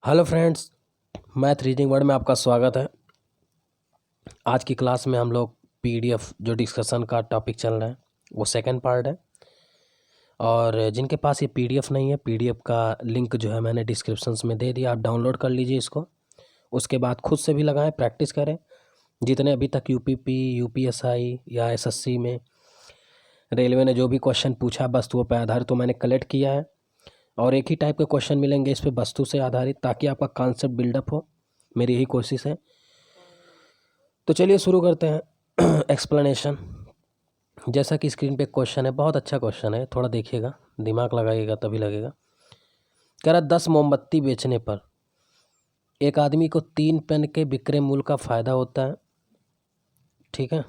Hello friends, math reading word में आपका स्वागत है। आज की क्लास में हम लोग पीडीएफ जो डिस्कशन का टॉपिक चल रहा है वो सेकंड पार्ट है। और जिनके पास ये पीडीएफ नहीं है, पीडीएफ का लिंक जो है मैंने डिस्क्रिप्शंस में दे दिया, आप डाउनलोड कर लीजिए इसको। उसके बाद खुद से भी लगाएं, प्रैक्टिस करें। जितने अभी तक यूपीपी, यूपीएसआई या एसएससी में रेलवे ने जो भी क्वेश्चन पूछा वस्तुओं पर आधारित तो मैंने कलेक्ट किया है। और एक ही टाइप के क्वेश्चन मिलेंगे इस पे वस्तु से आधारित, ताकि आपका कॉन्सेप्ट बिल्डअप हो। मेरी यही कोशिश है। तो चलिए शुरू करते हैं एक्सप्लेनेशन। जैसा कि स्क्रीन पे क्वेश्चन है, बहुत अच्छा क्वेश्चन है, थोड़ा देखिएगा, दिमाग लगाइएगा तभी लगेगा। कह रहा 10 मोमबत्ती बेचने पर एक आदमी को 3 पेन के विक्रय मूल्य का फ़ायदा होता है। ठीक है।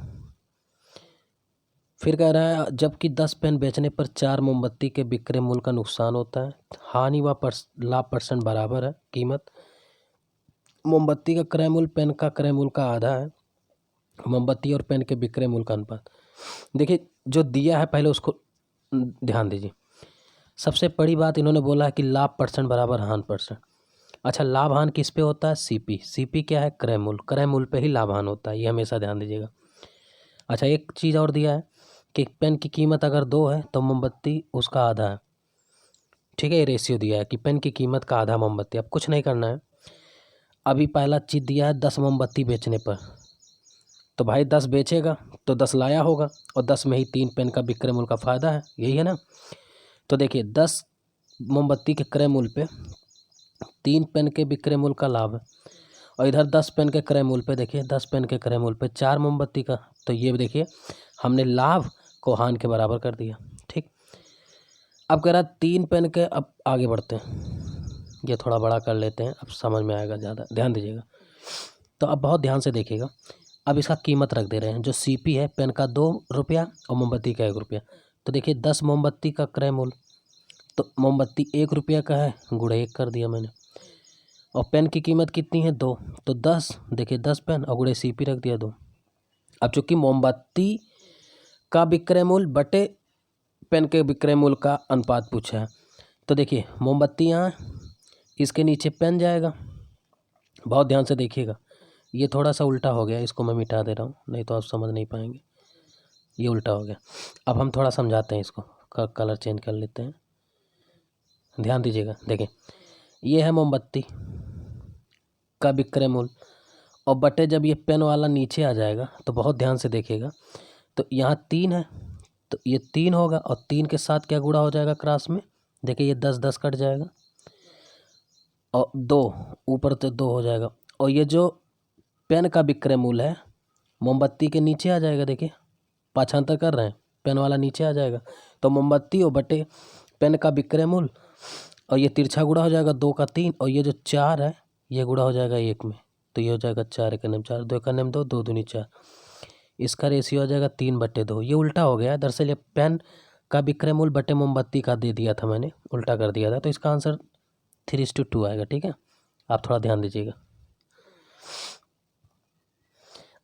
फिर कह रहा है जबकि 10 पेन बेचने पर 4 मोमबत्ती के विक्रय मूल्य का नुकसान होता है। हानि व लाभ परसेंट बराबर है। कीमत मोमबत्ती का क्रय मूल्य पेन का क्रय मूल्य का आधा है। मोमबत्ती और पेन के विक्रय मूल्य का अनुपात। देखिए जो दिया है पहले उसको ध्यान दीजिए। सबसे बड़ी बात इन्होंने बोला है कि लाभ परसेंट बराबर हानि परसेंट। अच्छा, लाभ हानि किस पे होता है? सीपी। सीपी क्या है? क्रय मूल्य। क्रय मूल्य पे ही लाभ हानि होता है, ये हमेशा ध्यान दीजिएगा। अच्छा, एक चीज़ और दिया है कि पेन की कीमत अगर 2 है तो मोमबत्ती उसका आधा है। ठीक है, ये रेशियो दिया है कि पेन की कीमत का आधा मोमबत्ती। अब कुछ नहीं करना है। अभी पहला चीज़ दिया है 10 मोमबत्ती बेचने पर, तो भाई 10 बेचेगा तो 10 लाया होगा, और 10 में ही 3 पेन का विक्रय मूल्य का फ़ायदा है, यही है ना। तो देखिए 10 मोमबत्ती के क्रय मूल्य पे 3 पेन के विक्रय मूल्य का लाभ है, और इधर 10 पेन के क्रय मूल्य पे देखिए 10 पेन के क्रय मूल्य पे 4 मोमबत्ती का। तो ये देखिए हमने लाभ को हानि के बराबर कर दिया। ठीक। अब कह रहा 3 पेन के, अब आगे बढ़ते हैं, ये थोड़ा बड़ा कर लेते हैं, अब समझ में आएगा ज़्यादा, ध्यान दीजिएगा। तो अब बहुत ध्यान से देखिएगा। अब इसका कीमत रख दे रहे हैं। जो सीपी है पेन का 2 रुपया और मोमबत्ती का 1 रुपया। तो देखिए 10 मोमबत्ती का क्रय मूल्य, तो मोमबत्ती 1 रुपया का है, गुणे 1 कर दिया मैंने। और पेन की कीमत कितनी है? 2। तो 10, देखिए 10 पेन और गुणे सीपी रख दिया 2। अब चूंकि मोमबत्ती का विक्रय मूल्य बटे पेन के विक्रय मूल्य का अनुपात पूछा है, तो देखिए मोमबत्ती यहाँ, इसके नीचे पेन जाएगा। बहुत ध्यान से देखिएगा, ये थोड़ा सा उल्टा हो गया, इसको मैं मिटा दे रहा हूँ, नहीं तो आप समझ नहीं पाएंगे। ये उल्टा हो गया। अब हम थोड़ा समझाते हैं इसको, कलर चेंज कर लेते हैं। ध्यान दीजिएगा। देखिए ये है मोमबत्ती का विक्रय मूल्य, और बटे जब ये पेन वाला नीचे आ जाएगा तो बहुत ध्यान से देखिएगा। तो यहाँ 3 है, तो ये 3 होगा, और 3 के साथ क्या गुणा हो जाएगा क्रॉस में? देखिए ये 10 10 कट जाएगा, और 2 ऊपर तो 2 हो जाएगा। और ये जो पेन का विक्रय मूल्य है मोमबत्ती के नीचे आ जाएगा। देखिए पाछांतर कर रहे हैं, पेन वाला नीचे आ जाएगा, तो मोमबत्ती और बटे पेन का विक्रय मूल्य, और ये तिरछा गुणा हो जाएगा 2 का 3, और ये जो 4 है ये गुणा हो जाएगा 1 में, तो ये हो जाएगा 4 एक नेम 4, 2 का नेम 2, 2 दूनी 4। इसका रेशियो हो जाएगा 3/2। ये उल्टा हो गया। दरअसल ये पेन का विक्रय मूल्य बटे मोमबत्ती का दे दिया था मैंने, उल्टा कर दिया था, तो इसका आंसर 3:2 आएगा। ठीक है, आप थोड़ा ध्यान दीजिएगा।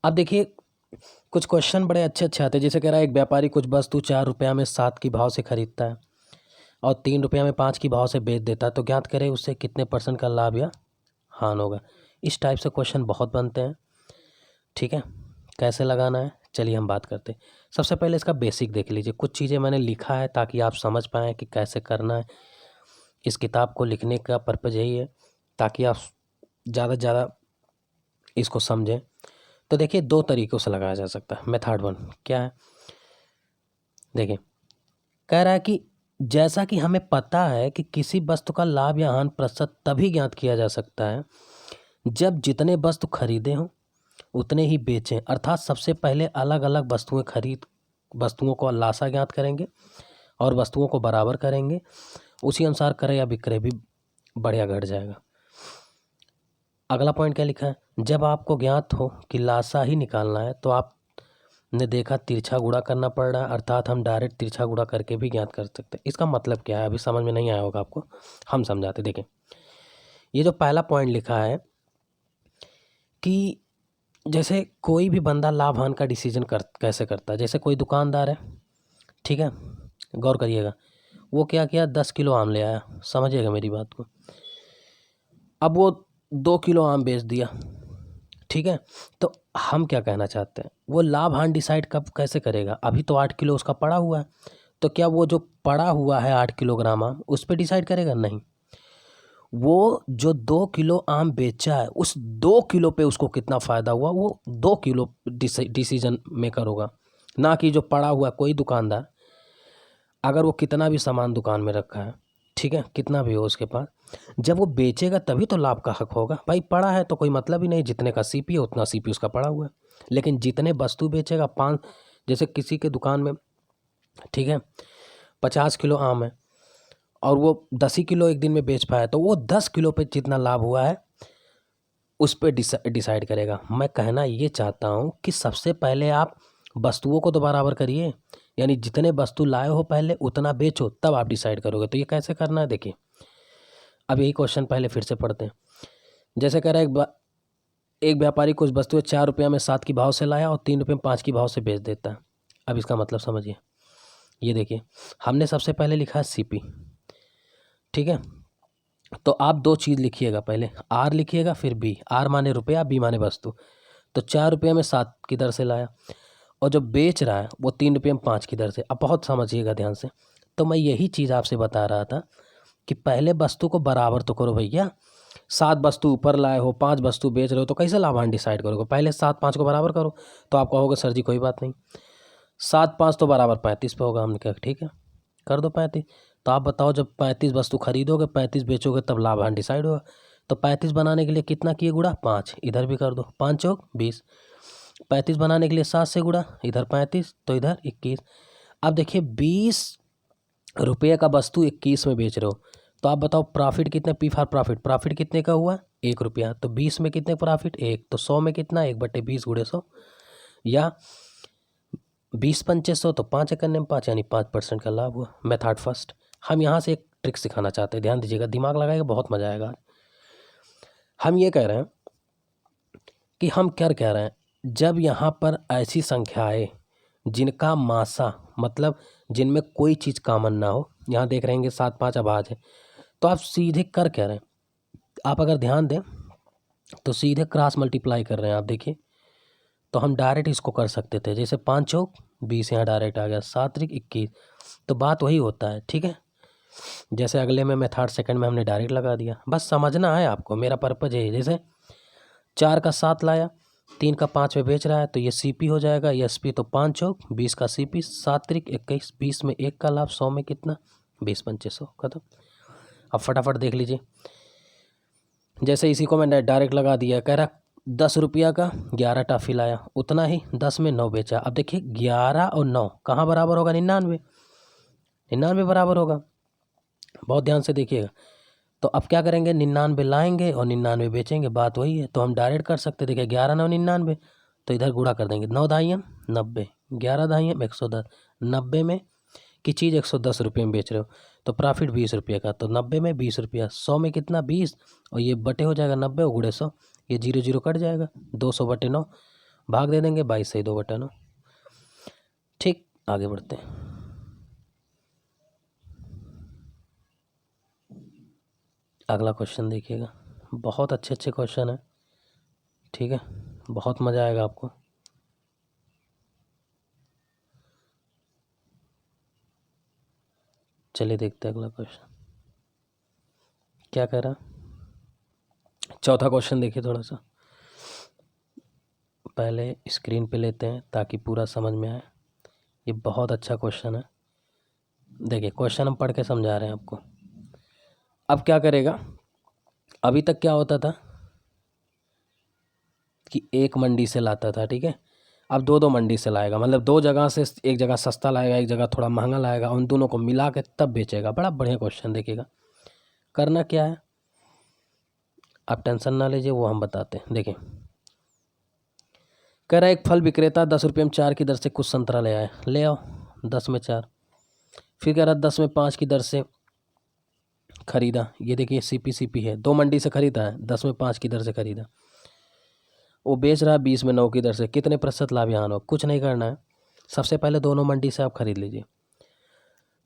अब देखिए कुछ क्वेश्चन बड़े अच्छे अच्छे आते हैं। जैसे कह रहा है एक व्यापारी कुछ वस्तु 4 रुपया में 7 की भाव से खरीदता है और 3 रुपया में 5 की भाव से बेच देता है, तो ज्ञात करें उससे कितने % का लाभ या हानि होगा। इस टाइप से क्वेश्चन बहुत बनते हैं। ठीक है, कैसे लगाना है चलिए हम बात करते हैं। सबसे पहले इसका बेसिक देख लीजिए। कुछ चीज़ें मैंने लिखा है ताकि आप समझ पाएँ कि कैसे करना है। इस किताब को लिखने का पर्पज़ यही है ताकि आप ज़्यादा से ज़्यादा इसको समझें। तो देखिए 2 तरीक़ों से लगाया जा सकता है। मेथड 1 क्या है? देखिए कह रहा है कि जैसा कि हमें पता है कि किसी वस्तु का लाभ या हानि प्रतिशत तभी ज्ञात किया जा सकता है जब जितने वस्तु खरीदे हों उतने ही बेचें। अर्थात सबसे पहले अलग अलग वस्तुओं को लासा ज्ञात करेंगे और वस्तुओं को बराबर करेंगे, उसी अनुसार क्रय या विक्रय भी बढ़िया घट जाएगा। अगला पॉइंट क्या लिखा है? जब आपको ज्ञात हो कि लासा ही निकालना है तो आपने देखा तिरछा गुणा करना पड़ रहा है, अर्थात हम डायरेक्ट तिरछा गुणा करके भी ज्ञात कर सकते हैं। इसका मतलब क्या है अभी समझ में नहीं आया होगा आपको, हम समझाते। देखें ये जो पहला पॉइंट लिखा है कि जैसे कोई भी बंदा लाभ हानि का डिसीजन कैसे करता है। जैसे कोई दुकानदार है, ठीक है, गौर करिएगा, वो क्या किया 10 किलो आम ले आया, समझिएगा मेरी बात को। अब वो 2 किलो आम बेच दिया, ठीक है। तो हम क्या कहना चाहते हैं, वो लाभ हानि डिसाइड कब कैसे करेगा? अभी तो 8 किलो उसका पड़ा हुआ है, तो क्या वो जो पड़ा हुआ है 8 किलोग्राम आम उस पर डिसाइड करेगा? नहीं, वो जो 2 किलो आम बेचा है उस 2 किलो पे उसको कितना फ़ायदा हुआ वो 2 किलो डिसीजन मेकर होगा, ना कि जो पड़ा हुआ कोई दुकानदार अगर वो कितना भी सामान दुकान में रखा है, ठीक है, कितना भी हो उसके पास, जब वो बेचेगा तभी तो लाभ का हक होगा। भाई पड़ा है तो कोई मतलब ही नहीं, जितने का सीपी है उतना सीपी उसका पड़ा हुआ है। लेकिन जितने वस्तु बेचेगा जैसे किसी के दुकान में, ठीक है, 50 किलो आम है और वो 10 ही किलो एक दिन में बेच पाया, तो वो 10 किलो पे जितना लाभ हुआ है उस पर डिसाइड करेगा। मैं कहना ये चाहता हूँ कि सबसे पहले आप वस्तुओं को तो बराबर करिए, यानी जितने वस्तु लाए हो पहले उतना बेचो, तब आप डिसाइड करोगे। तो ये कैसे करना है देखिए, अब यही क्वेश्चन पहले फिर से पढ़ते हैं। जैसे कह रहा है एक व्यापारी कुछ वस्तुएं 4 रुपया में 7 की भाव से लाया और 3 रुपये में 5 की भाव से बेच देता है। अब इसका मतलब समझिए, ये देखिए हमने सबसे पहले लिखा है सीपी, ठीक है। तो आप दो चीज़ लिखिएगा, पहले आर लिखिएगा फिर बी, आर माने रुपया, बी माने वस्तु। तो 4 रुपये में 7 की दर से लाया और जो बेच रहा है वो 3 रुपये में 5 की दर से। अब बहुत समझिएगा ध्यान से, तो मैं यही चीज़ आपसे बता रहा था कि पहले वस्तु को बराबर तो करो भैया। 7 वस्तु ऊपर लाए हो, 5 वस्तु बेच रहे हो, तो कैसे लाभांश डिसाइड करोगे? पहले 7 5 को बराबर करो। तो आप कहोगे सर जी कोई बात नहीं, 7 5 तो बराबर 35 पे होगा। हमने कहा ठीक है कर दो 35। तो आप बताओ जब 35 वस्तु खरीदोगे 35 बेचोगे तब लाभांश डिसाइड होगा। तो 35 बनाने के लिए कितना किए गुणा? 5, इधर भी कर दो, 5 चौक 20। 35 बनाने के लिए 7 से गुणा, इधर 35 तो इधर 21। अब देखिए 20 रुपये का वस्तु 21 में बेच रहे हो, तो आप बताओ प्रॉफिट कितने? पी फॉर प्रॉफिट कितने का हुआ? 1 रुपया। तो 20 में कितने प्रॉफिट? 1। तो 100 में कितना? 1/20 गुणे 100, या 20 पंचे 100, तो 5 एकड़ में 5, यानी 5% का लाभ हुआ। Method first. हम यहाँ से एक ट्रिक सिखाना चाहते हैं, ध्यान दीजिएगा, दिमाग लगाएगा बहुत मजा आएगा। हम ये कह रहे हैं कि हम क्या कह रहे हैं, जब यहाँ पर ऐसी संख्या आए जिनका मासा मतलब जिनमें कोई चीज़ कॉमन ना हो, यहाँ देख रहे हैं 7 5 अभाज्य है, तो आप सीधे कर क्या रहे हैं, आप अगर ध्यान दें तो सीधे क्रॉस मल्टीप्लाई कर रहे हैं। आप देखिए तो हम डायरेक्ट इसको कर सकते थे, जैसे 5 चौक 20, यहाँ डायरेक्ट आ गया, 7 त्रिक 21। तो बात वही होता है, ठीक है। जैसे अगले में थर्ड सेकंड में हमने डायरेक्ट लगा दिया, बस समझना है आपको, मेरा पर्पज है। जैसे 4 का 7 लाया, 3 का 5 में बेच रहा है, तो ये सीपी हो जाएगा, ये एसपी। तो 5 चौक 20 का सीपी, 7 त्रिक 21, 20 में 1 का लाभ, 100 में कितना? 20 पंचे 100, खत्म। अब फटाफट देख लीजिए, जैसे इसी को मैं डायरेक्ट लगा दिया, कह रहा 10 रुपया का 11 टॉफी लाया, उतना ही 10 में 9 बेचा। अब देखिए 11 और 9 कहाँ बराबर होगा? 99, 99 बराबर होगा। बहुत ध्यान से देखिएगा। तो अब क्या करेंगे, 99 लाएंगे और 99 बेचेंगे, बात वही है। तो हम डायरेक्ट कर सकते, देखिए 11 9 99, तो इधर गुणा कर देंगे, 9 दाहियम 90, 11 दाहियम 110। 90 में की चीज़ 110 रुपये में बेच रहे हो, तो प्रॉफिट 20 रुपये का, तो 90 में 20 रुपया, 100 में कितना? 20, और ये बटे हो जाएगा 90 और गुणे 100, ये 0 0 कट जाएगा, 200/9 भाग दे देंगे, 22 से 2/9। ठीक, आगे बढ़ते हैं। अगला क्वेश्चन देखिएगा, बहुत अच्छे अच्छे क्वेश्चन है, ठीक है, बहुत मज़ा आएगा आपको। चलिए देखते हैं अगला क्वेश्चन क्या कह रहा। चौथा क्वेश्चन देखिए, थोड़ा सा पहले स्क्रीन पे लेते हैं ताकि पूरा समझ में आए। ये बहुत अच्छा क्वेश्चन है, देखिए क्वेश्चन हम पढ़ के समझा रहे हैं आपको। अब क्या करेगा, अभी तक क्या होता था कि एक मंडी से लाता था, ठीक है, अब दो मंडी से लाएगा, मतलब 2 जगह से, एक जगह सस्ता लाएगा, एक जगह थोड़ा महंगा लाएगा, उन दोनों को मिला के तब बेचेगा। बड़ा बढ़िया क्वेश्चन, देखिएगा करना क्या है, आप टेंशन ना लीजिए, वो हम बताते हैं। देखिए कह रहा है एक फल विक्रेता 10 रुपये में 4 की दर से कुछ संतरा ले आए, ले आओ 10 में 4। फिर कह रहा 10 में 5 की दर से खरीदा, ये देखिए सीपी है, 2 मंडी से खरीदा है, 10 में 5 की दर से खरीदा, वो बेच रहा है 20 में 9 की दर से, कितने प्रतिशत लाभ यहाँ हो? कुछ नहीं करना है, सबसे पहले दोनों मंडी से आप खरीद लीजिए।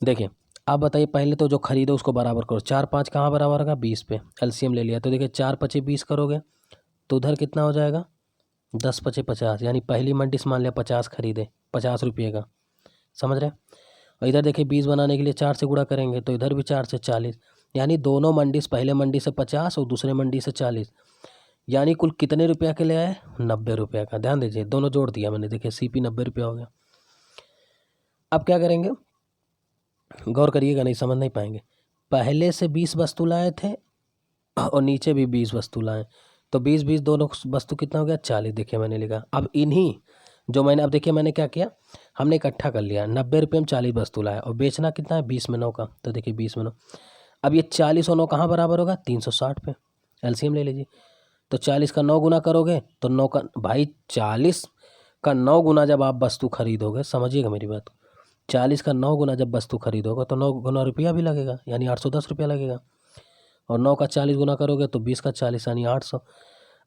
देखिए आप बताइए, पहले तो जो खरीदो उसको बराबर करो। 4 5 कहाँ बराबर होगा? 20 पे। एलसीएम ले लिया तो देखिए 4 पचे 20 करोगे तो उधर कितना हो जाएगा? 10 पचे 50, यानी पहली मंडी से मान लिया 50 खरीदे, 50 रुपये का, समझ रहे हैं। और इधर देखिए 20 बनाने के लिए 4 से गुणा करेंगे तो इधर भी 4 से 40, यानी दोनों मंडी से, पहले मंडी से 50 और दूसरे मंडी से 40, यानी कुल कितने रुपया के ले आए? 90 रुपये का। ध्यान दीजिए, दोनों जोड़ दिया मैंने, देखिए सीपी 90 रुपया हो गया। अब क्या करेंगे, गौर करिएगा, नहीं समझ नहीं पाएंगे। पहले से 20 वस्तु लाए थे और नीचे भी 20 वस्तु लाए, तो 20 20 दोनों वस्तु कितना हो गया? 40। देखिए मैंने लिखा, अब इन्हीं जो मैंने, अब देखिए मैंने क्या किया, हमने इकट्ठा कर लिया। 90 रुपये में 40 वस्तु लाया और बेचना कितना है? 20 में 9 का, तो देखिए 20 में 9। अब ये 40 और 9 कहाँ बराबर होगा? 360 पे। एलसीएम ले लीजिए, तो 40 का 9 गुना करोगे तो 9 का, भाई 40 का 9 गुना जब आप वस्तु खरीदोगे, समझिएगा मेरी बात, 40 का 9 गुना जब वस्तु खरीदोगे तो 9 गुना रुपया भी लगेगा, यानी 810 रुपया लगेगा। और 9 का 40 गुना करोगे तो 20 का 40 यानी 800।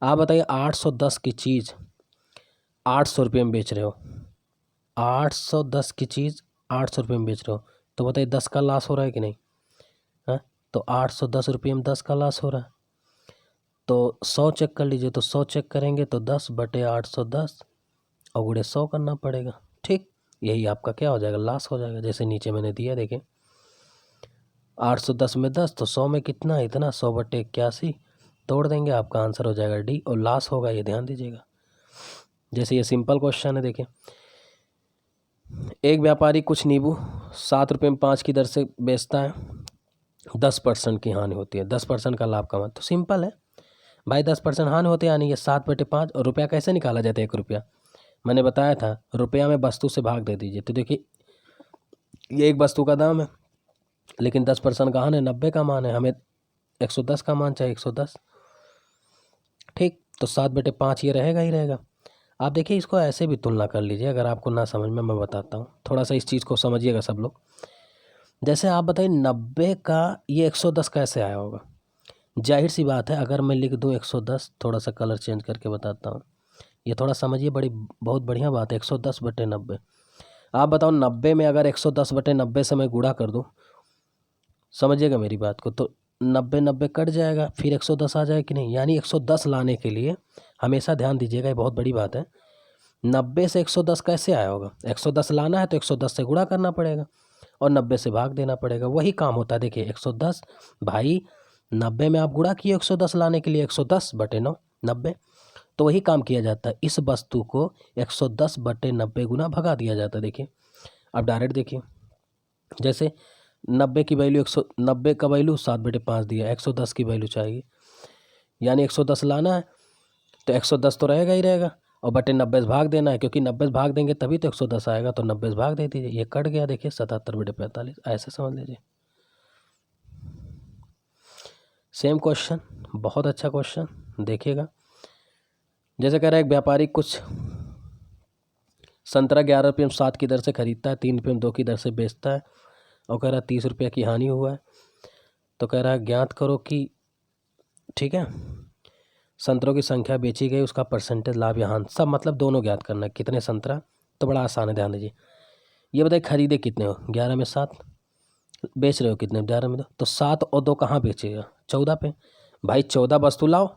आप बताइए 810 की चीज़ 800 रुपये में बेच रहे हो, 810 की चीज़ 800 रुपये में बेच रहे हो, तो बताइए 10 का लॉस हो रहा है कि नहीं? हाँ, तो 810 रुपये में 10 का लॉस हो रहा है। तो 100 चेक कर लीजिए, तो 100 चेक करेंगे तो 10 बटे 810 और गुणे 100 करना पड़ेगा। ठीक, यही आपका क्या हो जाएगा? लॉस हो जाएगा। जैसे नीचे मैंने दिया, देखें 810 में 10 तो 100 में कितना? इतना। 100 बटे 81 तोड़ देंगे, आपका आंसर हो जाएगा डी, और लॉस होगा, ये ध्यान दीजिएगा। जैसे ये सिंपल क्वेश्चन है, देखिए एक व्यापारी कुछ नींबू 7 रुपये में 5 की दर से बेचता है, 10% की हानि होती है, 10% का लाभ कमा। तो सिंपल है भाई, 10% हानि होती है, यानी ये 7 बटे 5। और रुपया कैसे निकाला जाता है? 1 रुपया मैंने बताया था, रुपया में वस्तु से भाग दे दीजिए। तो देखिए ये एक वस्तु का दाम है, लेकिन 10% का हानि है, 90 का मान है, हमें 110 का मान चाहिए, 110। ठीक, तो 7 बटे 5 ये रहेगा ही रहेगा। आप देखिए इसको ऐसे भी तुलना कर लीजिए, अगर आपको ना समझ में, मैं बताता हूँ, थोड़ा सा इस चीज़ को समझिएगा सब लोग। जैसे आप बताइए 90 का ये 110 कैसे आया होगा? जाहिर सी बात है, अगर मैं लिख दूँ 110, थोड़ा सा कलर चेंज करके बताता हूँ, ये थोड़ा समझिए, बहुत बढ़िया बात है। 110 बटे 90, आप बताओ 90 में अगर 110 बटे 90 से मैं गुणा कर दूँ, समझिएगा मेरी बात को, तो 90 90 कट जाएगा, फिर 110 आ जाए कि नहीं? यानी 110 लाने के लिए हमेशा ध्यान दीजिएगा, ये बहुत बड़ी बात है। 90 से 110 कैसे आया होगा? 110 लाना है तो 110 से गुणा करना पड़ेगा और 90 से भाग देना पड़ेगा, वही काम होता है। देखिए 110, भाई 90 में आप गुणा किए 110 लाने के लिए, 110 बटे 9 90, तो वही काम किया जाता है। इस वस्तु को 110 बटे 90 गुना भगा दिया जाता है। देखिए अब डायरेक्ट देखिए, जैसे 90 की वैल्यू 190 का वैल्यू 7 बटे 5 दिया, 110 की वैल्यू चाहिए, यानी 110 लाना है तो 110 तो रहेगा ही रहेगा, और बटे 90 से भाग देना है, क्योंकि 90 से भाग देंगे तभी तो 110 आएगा, तो 90 से भाग दे दीजिए, ये कट गया। देखिए 77 बटे 45, ऐसे समझ लीजिए। सेम क्वेश्चन, बहुत अच्छा क्वेश्चन, देखिएगा। जैसे कह रहा है एक व्यापारी कुछ संतरा 11 रुपये में 7 की दर से खरीदता है, 3 रुपये में 2 की दर से बेचता है, और कह रहा है 30 रुपये की हानि हुआ है। तो कह रहा है ज्ञात करो कि, ठीक है, संतरों की संख्या बेची गई, उसका परसेंटेज लाभ या हानि, सब मतलब दोनों ज्ञात करना है, कितने संतरा। तो बड़ा आसान है, ध्यान दीजिए। ये बताइए खरीदे कितने हो? 11 में 7, बेच रहे हो कितने? 11 में 2, तो 7 और 2 कहाँ बेचेगा? 14 पे। भाई 14 वस्तु लाओ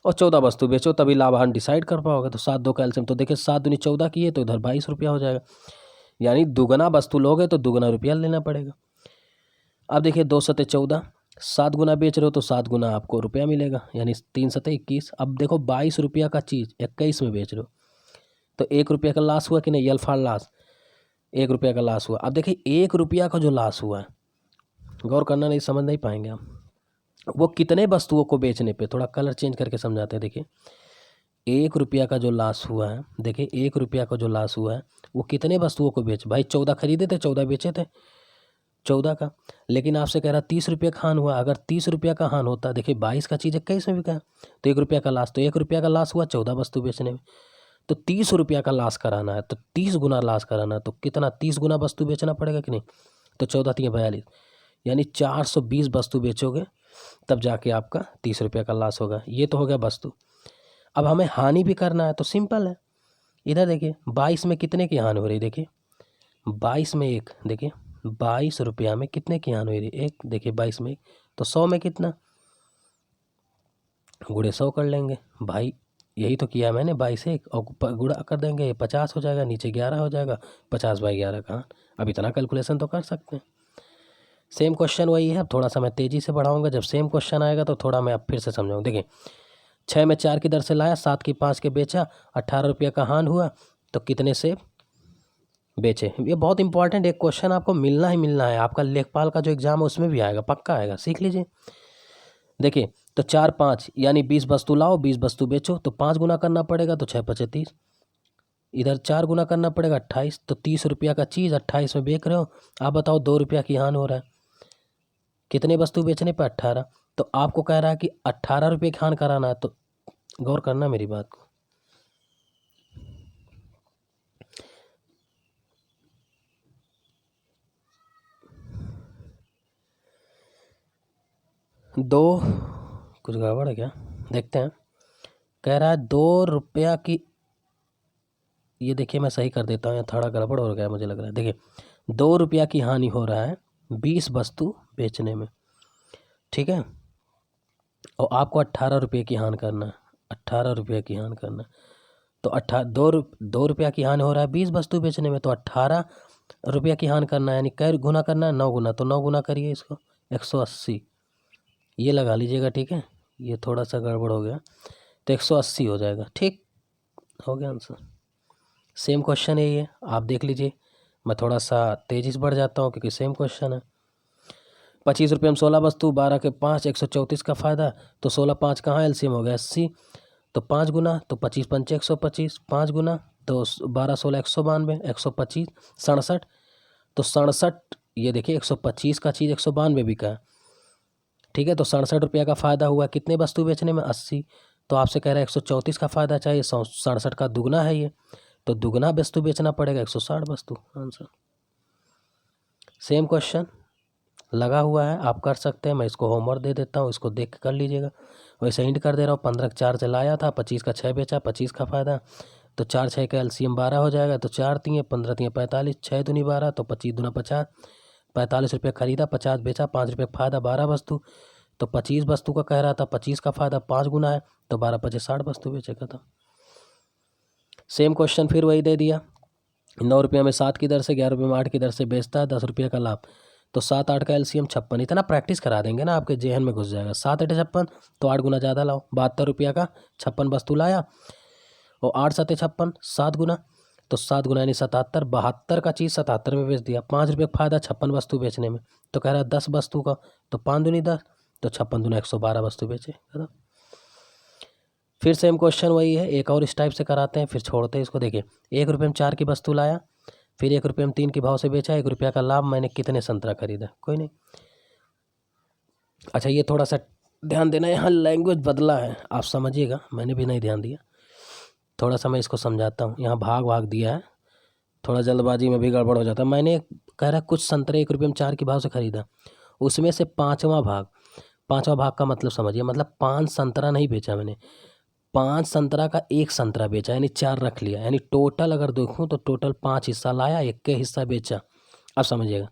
और 14 वस्तु बेचो, तभी लाभ हानि डिसाइड कर पाओगे। तो 7 2 का एलसीएम, तो देखिए 7 दूनी 14 की है, तो इधर 22 रुपया हो जाएगा, यानी दुगना वस्तु लोगे तो दुगना रुपया लेना पड़ेगा। अब देखिए 2 सते 14, 7 गुना बेच रहे हो तो 7 गुना आपको रुपया मिलेगा, यानी 3 सते 21। अब देखो 22 रुपया का चीज़ 21 में बेच रहे हो, तो 1 रुपया का लॉस हुआ कि नहीं? अल्फा लॉस, 1 रुपया का लॉस हुआ। अब देखिए 1 रुपया का जो लॉस हुआ है, गौर करना, नहीं समझ नहीं पाएंगे आप, वो कितने वस्तुओं को बेचने पे, थोड़ा कलर चेंज करके समझाते हैं। देखिए 1 रुपया का जो लॉस हुआ है, देखिए 1 रुपया का जो लॉस हुआ है वो कितने वस्तुओं को बेच, भाई 14 खरीदे थे, 14 बेचे थे, 14 का। लेकिन आपसे कह रहा 30 रुपये का हान हुआ। अगर 30 रुपया का हान होता, देखिए 22 का चीज़ 21 में बिका, तो 1 रुपया का लॉस, तो 1 रुपया का लॉस हुआ 14 वस्तु बेचने में। तो 30 रुपया का लॉस कराना है, तो 30 गुना लॉस कराना है, तो कितना? 30 गुना वस्तु बेचना पड़ेगा कि नहीं? तो 14 3 42, यानी 420 वस्तु बेचोगे तब जाके आपका 30 रुपया का लॉस होगा। ये तो हो गया वस्तु। अब हमें हानि भी करना है, तो सिंपल है, इधर देखिए 22 में कितने की हानि हो रही? देखिए 22 में 1, देखिए 22 रुपया में कितने की हानि हुई रही? एक देखिए 22 में तो 100 में कितना, गुणे 100 कर लेंगे भाई, यही तो किया मैंने 22 एक और गुणा कर देंगे, 50 हो जाएगा, नीचे 11 हो जाएगा, 50/11 कहाँ, अब इतना कैलकुलेशन तो कर सकते हैं। सेम क्वेश्चन वही है, अब थोड़ा सा मैं तेज़ी से बढ़ाऊंगा, जब सेम क्वेश्चन आएगा तो थोड़ा मैं अब फिर से समझाऊँ। देखिए 6 में 4 की दर से लाया, 7 की 5 के बेचा, 18 रुपया का हानि हुआ, तो कितने से बेचे? ये बहुत इंपॉर्टेंट एक क्वेश्चन आपको मिलना ही मिलना है, आपका लेखपाल का जो एग्जाम है उसमें भी आएगा, पक्का आएगा, सीख लीजिए। देखिए तो 4 5 यानी 20 वस्तु लाओ, 20 वस्तु बेचो, तो 5 गुना करना पड़ेगा, तो 6 5 30, इधर 4 गुना करना पड़ेगा 28, तो 30 रुपया का चीज़ 28 में बेच रहे हो। आप बताओ 2 रुपया की हानि हो रहा है, कितने वस्तु बेचने पर? 18। तो आपको कह रहा है कि 18 रुपये की हानि कराना है, तो गौर करना मेरी बात को। दो कुछ गड़बड़ है क्या, देखते हैं। कह रहा है 2 रुपया की, ये देखिए मैं सही कर देता हूँ, यहाँ थोड़ा गड़बड़ हो गया मुझे लग रहा है। देखिए 2 रुपया की हानि हो रहा है 20 वस्तु बेचने में, ठीक है, और आपको 18 रुपये की हानि करना है, 18 रुपये की हानि करना है, तो 2 रुपया की हानि हो रहा है 20 वस्तु बेचने में, तो 18 रुपया की हानि करना है, यानी कै गुना करना है? 9 गुना, तो 9 गुना करिए इसको, 180 ये लगा लीजिएगा, ठीक है, ये थोड़ा सा गड़बड़ हो गया, तो 180 हो जाएगा, ठीक हो गया आंसर। सेम क्वेश्चन है ये, आप देख लीजिए, मैं थोड़ा सा तेज़ी से बढ़ जाता हूँ क्योंकि सेम क्वेश्चन है। 25 रुपये में 16 वस्तु, 12 के 5, 134 का फ़ायदा, तो 16 5 कहाँ एलसीएम हो गया 80, तो 5 गुना, तो 25 5 125, 5 गुना, तो 12 16 192, 125 67, तो 67, ये देखिए 125 का चीज़ 192 बिका है, ठीक है, तो 67 रुपया का फ़ायदा हुआ, कितने वस्तु बेचने में? 80, तो आपसे कह रहा है 134 का फ़ायदा चाहिए, 67 का दुगना है ये, तो दुगना वस्तु बेचना पड़ेगा, 160 वस्तु, आंसर। सेम क्वेश्चन लगा हुआ है, आप कर सकते हैं, मैं इसको होमवर्क दे देता हूँ, इसको देख के कर लीजिएगा। वैसे हिंट कर दे रहा हूँ, 15 का 4 से लाया था, 25 का 6 बेचा, 25 का फ़ायदा, तो 4 6 का एलसीएम 12 हो जाएगा, तो 4 3 15 3 45, 6 दूनी 12, तो 25 दूना 50, 45 रुपये खरीदा, 50 बेचा, 5 रुपये फ़ायदा, 12 वस्तु, तो 25 वस्तु का कह रहा था, 25 का फ़ायदा 5 गुना है, तो 12 5 60 वस्तु बेचेगा था। सेम क्वेश्चन फिर वही दे दिया, 9 रुपये में 7 की दर से, 11 रुपये में 8 की दर से बेचता है, 10 रुपये का लाभ, तो 7 8 का एलसीएम 56, इतना प्रैक्टिस करा देंगे ना आपके जेहन में घुस जाएगा। 7 8 56, तो 8 गुना ज़्यादा लाओ, 72 रुपया का 56 वस्तु लाया, और 8 7 56, 7 गुना, तो 7 गुना यानी 77, 72 का चीज़ 77 में बेच दिया, 5 रुपये का फायदा 56 वस्तु बेचने में, तो कह रहा है 10 वस्तु का, तो 5 दूनी 10, तो 56 दूना 112 वस्तु बेचे। फिर सेम क्वेश्चन वही है, एक और इस टाइप से कराते हैं, फिर छोड़ते हैं इसको। देखिए 1 रुपये में 4 की वस्तु लाया, फिर 1 रुपये में 3 के भाव से बेचा, 1 रुपया का लाभ, मैंने कितने संतरा खरीदा? कोई नहीं। अच्छा ये थोड़ा सा ध्यान देना, यहाँ लैंग्वेज बदला है, आप समझिएगा, मैंने भी नहीं ध्यान दिया, थोड़ा सा मैं इसको समझाता हूँ। यहाँ भाग भाग दिया है, थोड़ा जल्दबाजी में भी गड़बड़ हो जाता है। मैंने कह रहा कुछ संतरे 1 रुपये में 4 के भाव से खरीदा, उसमें से 5वां भाग का मतलब समझिए, मतलब 5 संतरा नहीं बेचा मैंने, 5 संतरा का 1 संतरा बेचा, यानी 4 रख लिया, यानी टोटल अगर देखूँ तो टोटल 5 हिस्सा लाया, 1 के हिस्सा बेचा। अब समझिएगा,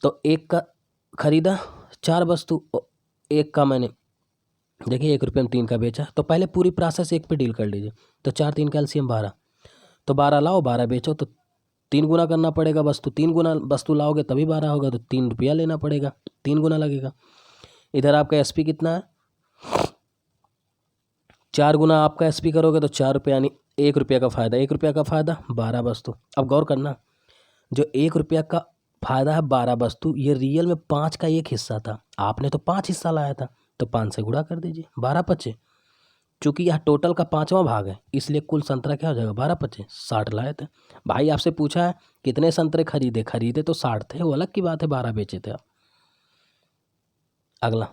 तो 1 का खरीदा 4 वस्तु, 1 का मैंने देखिए 1 रुपये में 3 का बेचा, तो पहले पूरी प्रोसेस 1 पे डील कर लीजिए, तो 4 3 का एलसीएम 12, तो 12 लाओ 12 बेचो, तो 3 गुना करना पड़ेगा वस्तु, 3 गुना वस्तु लाओगे तभी 12 होगा, तो 3 रुपया लेना पड़ेगा, 3 गुना लगेगा। इधर आपका एसपी कितना है? 4 गुना आपका एसपी करोगे तो 4 रुपये, यानी 1 रुपया का फ़ायदा, 1 रुपया का फ़ायदा 12 वस्तु। अब गौर करना, जो 1 रुपया का फ़ायदा है 12 वस्तु, ये रियल में 5 का 1 हिस्सा था, आपने तो 5 हिस्सा लाया था, तो 5 से गुणा कर दीजिए, 12 पचे, चूँकि यह टोटल का 5वां भाग है, इसलिए कुल संतरा क्या हो जाएगा? 12 पचे 60 लाए थे। भाई आपसे पूछा है कितने संतरे खरीदे तो 60 थे, वो अलग की बात है, 12 बेचे थे आप। अगला,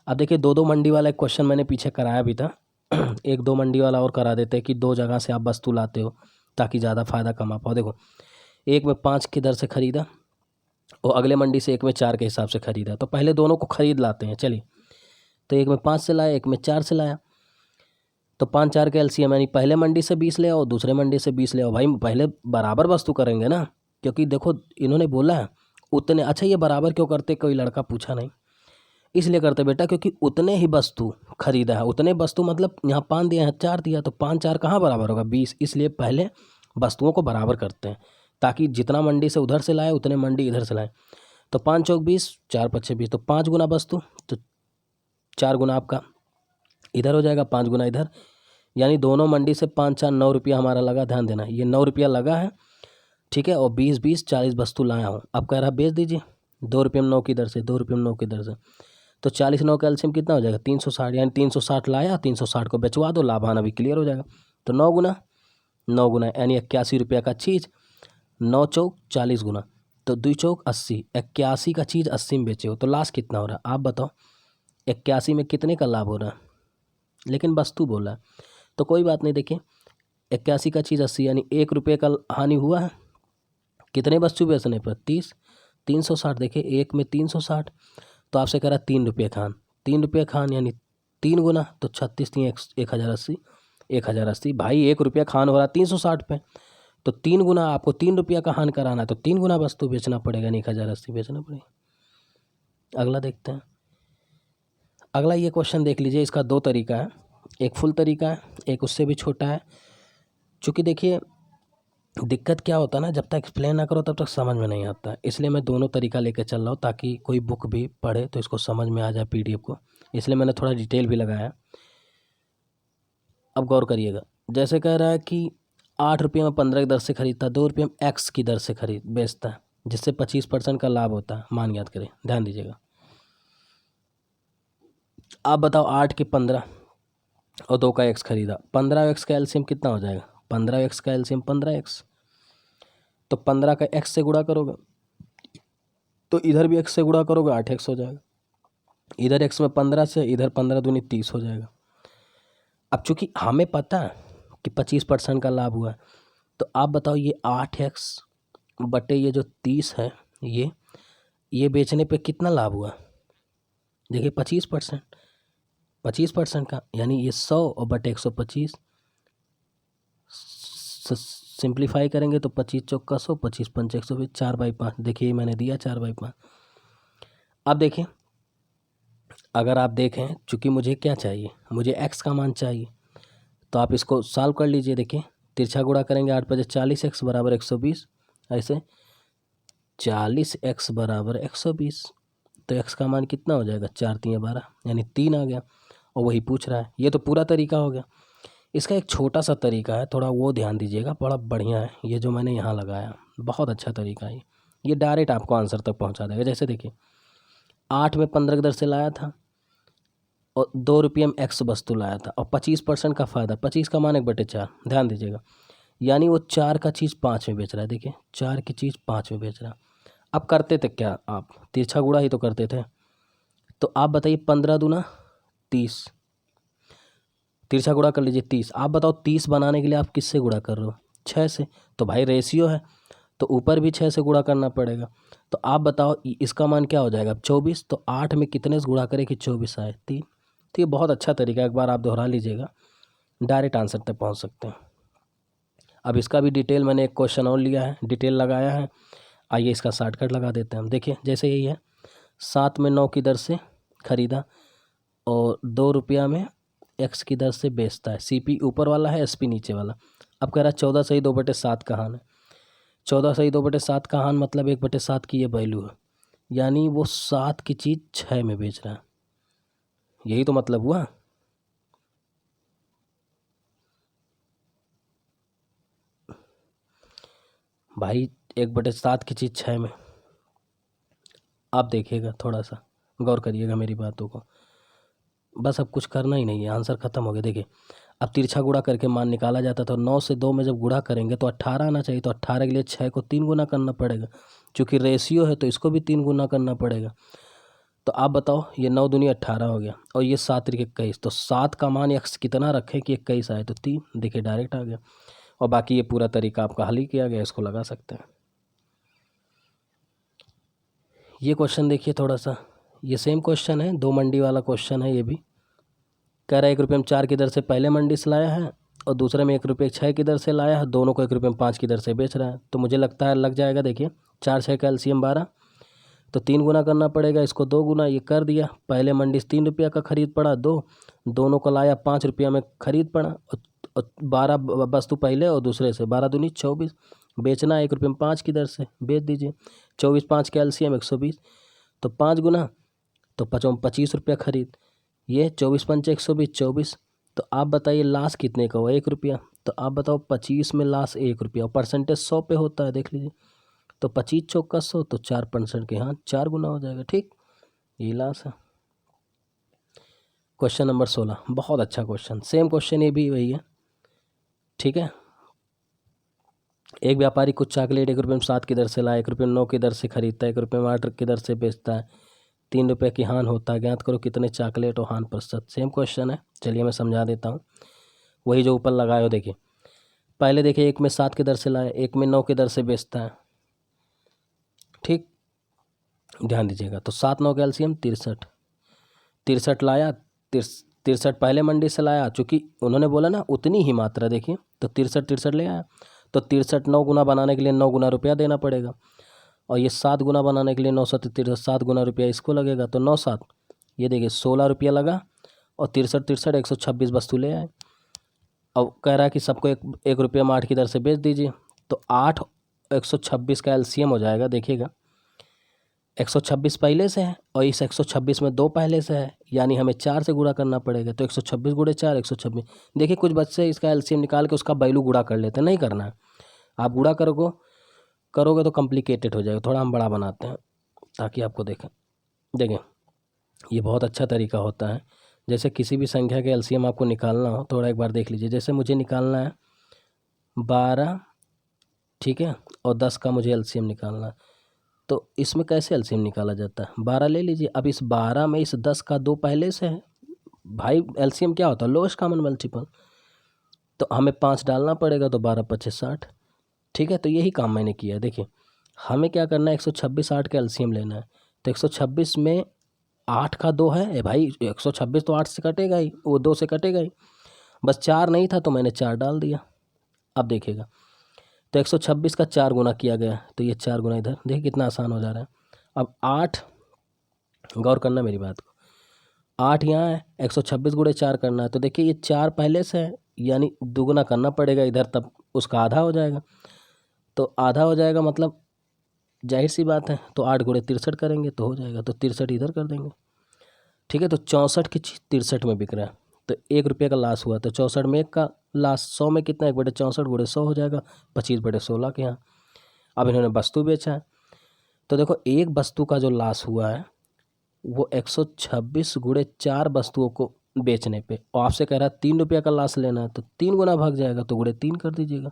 अब देखिए 2 मंडी वाला एक क्वेश्चन मैंने पीछे कराया भी था, एक 2 मंडी वाला और करा देते हैं कि 2 जगह से आप वस्तु लाते हो ताकि ज़्यादा फ़ायदा कमा पाओ। देखो 1 में 5 की दर से खरीदा, और अगले मंडी से 1 में 4 के हिसाब से खरीदा, तो पहले दोनों को खरीद लाते हैं। चलिए, तो 1 में 5 से लाया, 1 में 4 से लाया, तो 5 4 के एलसीएम, यानी पहले मंडी से 20 ले आओ, दूसरे मंडी से 20 ले आओ। भाई पहले बराबर वस्तु करेंगे ना, क्योंकि देखो इन्होंने बोला है उतने। अच्छा ये बराबर क्यों करते, कोई लड़का पूछा नहीं। इसलिए करते बेटा क्योंकि उतने ही वस्तु खरीदा है, उतने वस्तु मतलब यहाँ 5 दिया है 4 दिया, तो 5 4 कहाँ बराबर होगा 20, इसलिए पहले वस्तुओं को बराबर करते हैं ताकि जितना मंडी से उधर से लाए उतने मंडी इधर से लाए। तो 5 चौक 20, 4 पच्चे 20, तो 5 गुना वस्तु तो 4 गुना आपका इधर हो जाएगा, 5 गुना इधर, यानी दोनों मंडी से 5 4 9 रुपया हमारा लगा। ध्यान देना ये 9 रुपया लगा है, ठीक है। और 20 20 40 वस्तु लाया हूँ। अब कह रहा बेच दीजिए 2 रुपये में 9 की दर से, 2 रुपये में 9 की दर से, तो 40 9 का एलसीएम कितना हो जाएगा 360, यानी 360 लाया, 360 को बेचवा दो, लाभान अभी क्लियर हो जाएगा। तो 9 गुना यानी 81 रुपया का चीज़, 9 चौक 40 गुना, तो 2 चौक 80, 81 का चीज़ 80 में बेचे हो, तो लास्ट कितना हो रहा है आप बताओ। 81 में कितने का लाभ हो रहा है, लेकिन वस्तु बोला है तो कोई बात नहीं। देखिए 81 का चीज़ 80 यानी 1 रुपये का हानि हुआ है। कितने वस्तु बेचने पर 30, 360, देखिए 1 में 360, तो आपसे कह रहा 3 रुपये खान, 3 रुपये खान यानी 3 गुना, तो 36 3 1080, 1080 भाई 1 रुपया खान हो रहा 360 पे, तो 3 गुना आपको 3 रुपया का हान कराना है, तो 3 गुना वस्तु बेचना पड़ेगा, नहीं 1080 बेचना पड़ेगा। अगला देखते हैं। अगला ये क्वेश्चन देख लीजिए, इसका 2 तरीका है, एक फुल तरीका है, एक उससे भी छोटा है। चूँकि देखिए दिक्कत क्या होता है ना, जब तक एक्सप्लेन ना करो तब तक समझ में नहीं आता, इसलिए मैं दोनों तरीका लेकर चल रहा हूँ ताकि कोई बुक भी पढ़े तो इसको समझ में आ जाए पीडीएफ को, इसलिए मैंने थोड़ा डिटेल भी लगाया। अब गौर करिएगा, जैसे कह रहा है कि 8 रुपये में 15 की दर से खरीदता, 2 रुपये में एक्स की दर से बेचता है, जिससे 25% का लाभ होता है, मान याद करें, ध्यान दीजिएगा। आप बताओ 8 के 15 और 2 का एक्स खरीदा, 15x का एलसीएम कितना हो जाएगा, 15x का एलसीएम 15x, तो 15 का x से गुणा करोगे तो इधर भी x से गुणा करोगे 8x हो जाएगा, इधर x में 15 से, इधर 15 दूनी 30 हो जाएगा। अब चूंकि हमें पता है कि 25% का लाभ हुआ है, तो आप बताओ ये 8x बटे ये जो 30 है, ये बेचने पे कितना लाभ हुआ। देखिए 25% का, यानी ये 100 और बटे 125, सिंप्लीफाई करेंगे तो 25 चौक का 100, 25 पंच 120, 4/5। देखिए मैंने दिया 4/5। अब देखिए अगर आप देखें, चूँकि मुझे क्या चाहिए, मुझे x का मान चाहिए, तो आप इसको सॉल्व कर लीजिए। देखिए तिरछा गुणा करेंगे 8 × 40x बराबर 120, ऐसे 40x बराबर 120, तो x का मान कितना हो जाएगा 4 3 12, यानी 3 आ गया, और वही पूछ रहा है। ये तो पूरा तरीका हो गया। इसका एक छोटा सा तरीका है, थोड़ा वो ध्यान दीजिएगा, बड़ा बढ़िया है ये जो मैंने यहाँ लगाया, बहुत अच्छा तरीका है ये डायरेक्ट आपको आंसर तक पहुँचा देगा। जैसे देखिए 8 में 15 की दर से लाया था और 2 रुपये में x वस्तु लाया था, और 25% का फ़ायदा, 25 का मान 1/4, ध्यान दीजिएगा, यानी वो 4 का चीज़ 5 में बेच रहा है। देखिए 4 की चीज़ 5 में बेच रहा है। अब करते थे क्या, आप तिरछा गुणा ही तो करते थे, तो आप बताइए 15 दूना 30, तिरछा गुणा कर लीजिए 30। आप बताओ 30 बनाने के लिए आप किससे गुणा कर रहे हो, 6 से, तो भाई रेशियो है तो ऊपर भी 6 से गुणा करना पड़ेगा। तो आप बताओ इसका मान क्या हो जाएगा अब 24, तो 8 में कितने से गुणा करें कि 24 आए 3। तो ये बहुत अच्छा तरीका है, एक बार आप दोहरा लीजिएगा, डायरेक्ट आंसर तक पहुंच सकते हैं। अब इसका भी डिटेल मैंने एक क्वेश्चन और लिया है, डिटेल लगाया है, आइए इसका शॉर्टकट लगा देते हैं हम। देखिए जैसे यही है, 7 में 9 की दर से ख़रीदा और 2 रुपया में x की दर से बेचता है। CP ऊपर वाला है, SP नीचे वाला। अब कह रहा है 14 सही 2/7 का हान है। 14 सही 2/7 का हान मतलब 1/7 की ये वैल्यू है, यानी वो 7 की चीज़ 6 में बेच रहा है, यही तो मतलब हुआ। भाई 1/7 की चीज़ 6 में, आप देखिएगा, थोड़ा सा गौर करिएगा मेरी बातों को, बस अब कुछ करना ही नहीं है, आंसर ख़त्म हो गया। देखिए अब तिरछा गुणा करके मान निकाला जाता था, 9 से 2 में जब गुणा करेंगे तो 18 आना चाहिए, तो 18 के लिए 6 को 3 गुना करना पड़ेगा, चूँकि रेशियो है तो इसको भी 3 गुना करना पड़ेगा। तो आप बताओ ये 9 दूनी 18 हो गया, और ये 7 × 21, तो 7 का मान x कितना रखें कि 21 आए, तो 3। देखिए डायरेक्ट आ गया, और बाकी ये पूरा तरीका आपका हल ही किया गया, इसको लगा सकते हैं। ये क्वेश्चन देखिए थोड़ा सा, ये सेम क्वेश्चन है, 2 मंडी वाला क्वेश्चन है। ये भी कह रहा है 1 रुपये में 4 की दर से पहले मंडी से लाया है और दूसरे में 1 रुपये 6 की दर से लाया है, दोनों को 1 रुपये 5 की दर से बेच रहा है। तो मुझे लगता है लग जाएगा। देखिए 4 6 का एलसीएम 12, तो 3 गुना करना पड़ेगा इसको, 2 गुना, ये कर दिया। पहले मंडी से 3 रुपया का खरीद पड़ा, दोनों को लाया 5 रुपया में खरीद पड़ा, और 12 वस्तु पहले और दूसरे से, 12 दूनी 24, बेचना 1 रुपये 5 की दर से, बेच दीजिए। 24 5 का एलसीएम 120, तो 5 गुना तो 25 रुपया खरीद, ये 24 पंचे 120, 24। तो आप बताइए लास्ट कितने का हुआ? 1 रुपया। तो आप बताओ 25 में लास्ट 1 रुपया, और परसेंटेज 100 पे होता है, देख लीजिए। तो 25 चौका 100, तो 4% के, हाँ 4 गुना हो जाएगा। ठीक, ये लास्ट है। क्वेश्चन नंबर 16, बहुत अच्छा क्वेश्चन, सेम क्वेश्चन ये भी वही है। ठीक है, एक व्यापारी कुछ चॉकलेट 1 रुपये 7 की दर से लाया, 1 रुपये 9 की दर से खरीदता है, 1 रुपये 8 की दर से बेचता है, 3 रुपये की हान होता है, ज्ञात करो कितने चॉकलेट और हान प्रतिशत। सेम क्वेश्चन है, चलिए मैं समझा देता हूँ। वही जो ऊपर लगाए हो, देखिए पहले देखिए 1 में 7 की दर से लाया, 1 में 9 की दर से बेचता है। ठीक, ध्यान दीजिएगा। तो 7 9 का एलसीएम 63 लाया, 63 पहले मंडी से लाया, चूँकि उन्होंने बोला ना उतनी ही मात्रा, देखिए तो 63 ले आया। तो 63 9 गुना बनाने के लिए 9 गुना रुपया देना पड़ेगा, और ये 7 गुना बनाने के लिए 9 7 7 गुना रुपया इसको लगेगा। तो 9 7, ये देखिए 16 रुपया लगा, और 63 126 वस्तु ले आए। अब कह रहा है कि सबको 1 रुपया 8 की दर से बेच दीजिए। तो 8 126 का एलसीएम हो जाएगा, देखिएगा 126 पहले से है, और इस 126 में 2 पहले से है, यानी हमें 4 से गुणा करना पड़ेगा। तो 126 गुणे 4 126। देखिए कुछ बच्चे इसका एलसीएम निकाल के उसका वैल्यू गुणा कर लेते हैं, नहीं करना है। आप गुणा करोगे तो कॉम्प्लिकेटेड हो जाएगा। थोड़ा हम बड़ा बनाते हैं ताकि आपको देखें ये बहुत अच्छा तरीका होता है। जैसे किसी भी संख्या के एलसीएम आपको निकालना हो, थोड़ा एक बार देख लीजिए। जैसे मुझे निकालना है 12, ठीक है, और 10 का मुझे एलसीएम निकालना है। तो इसमें कैसे एलसीएम निकाला जाता है? 12 ले लीजिए। अब इस 12 में इस 10 का 2 पहले से है भाई, एलसीएम क्या होता है? Lowest common multiple. तो हमें 5 डालना पड़ेगा, तो 12 5 60। ठीक है, तो यही काम मैंने किया। देखिए हमें क्या करना है, 126 8 का एलसीएम लेना है। तो 126 में 8 का 2 है भाई, 126 तो 8 से कटेगा ही, वो 2 से कटेगा ही। बस 4 नहीं था तो मैंने 4 डाल दिया। अब देखिएगा, तो 126 का 4 गुना किया गया, तो ये 4 गुना इधर, देखिए कितना आसान हो जा रहा है। अब 8, गौर करना मेरी बात को, 8 यहाँ है, 126 गुणे 4 करना है। तो देखिए ये 4 पहले से है, यानी दुगुना करना पड़ेगा इधर, तब उसका आधा हो जाएगा। तो आधा हो जाएगा मतलब जाहिर सी बात है, तो 8 गुणे 63 करेंगे तो हो जाएगा। तो 63 इधर कर देंगे। ठीक है, तो 64 की चीज़ 63 में बिक रहा है, तो 1 रुपये का लॉस हुआ। तो 64 में 1 का लॉस, 100 में कितना, 1/64 गुणे 100 हो जाएगा, 25/16 के यहाँ। अब इन्होंने वस्तु बेचा है, तो देखो एक वस्तु का जो लॉस हुआ है वो 126 गुणे 4 वस्तुओं को बेचने पे, और आपसे कह रहा है 3 रुपये का लॉस लेना है, तो 3 गुना भाग जाएगा, तो गुणे 3 कर दीजिएगा।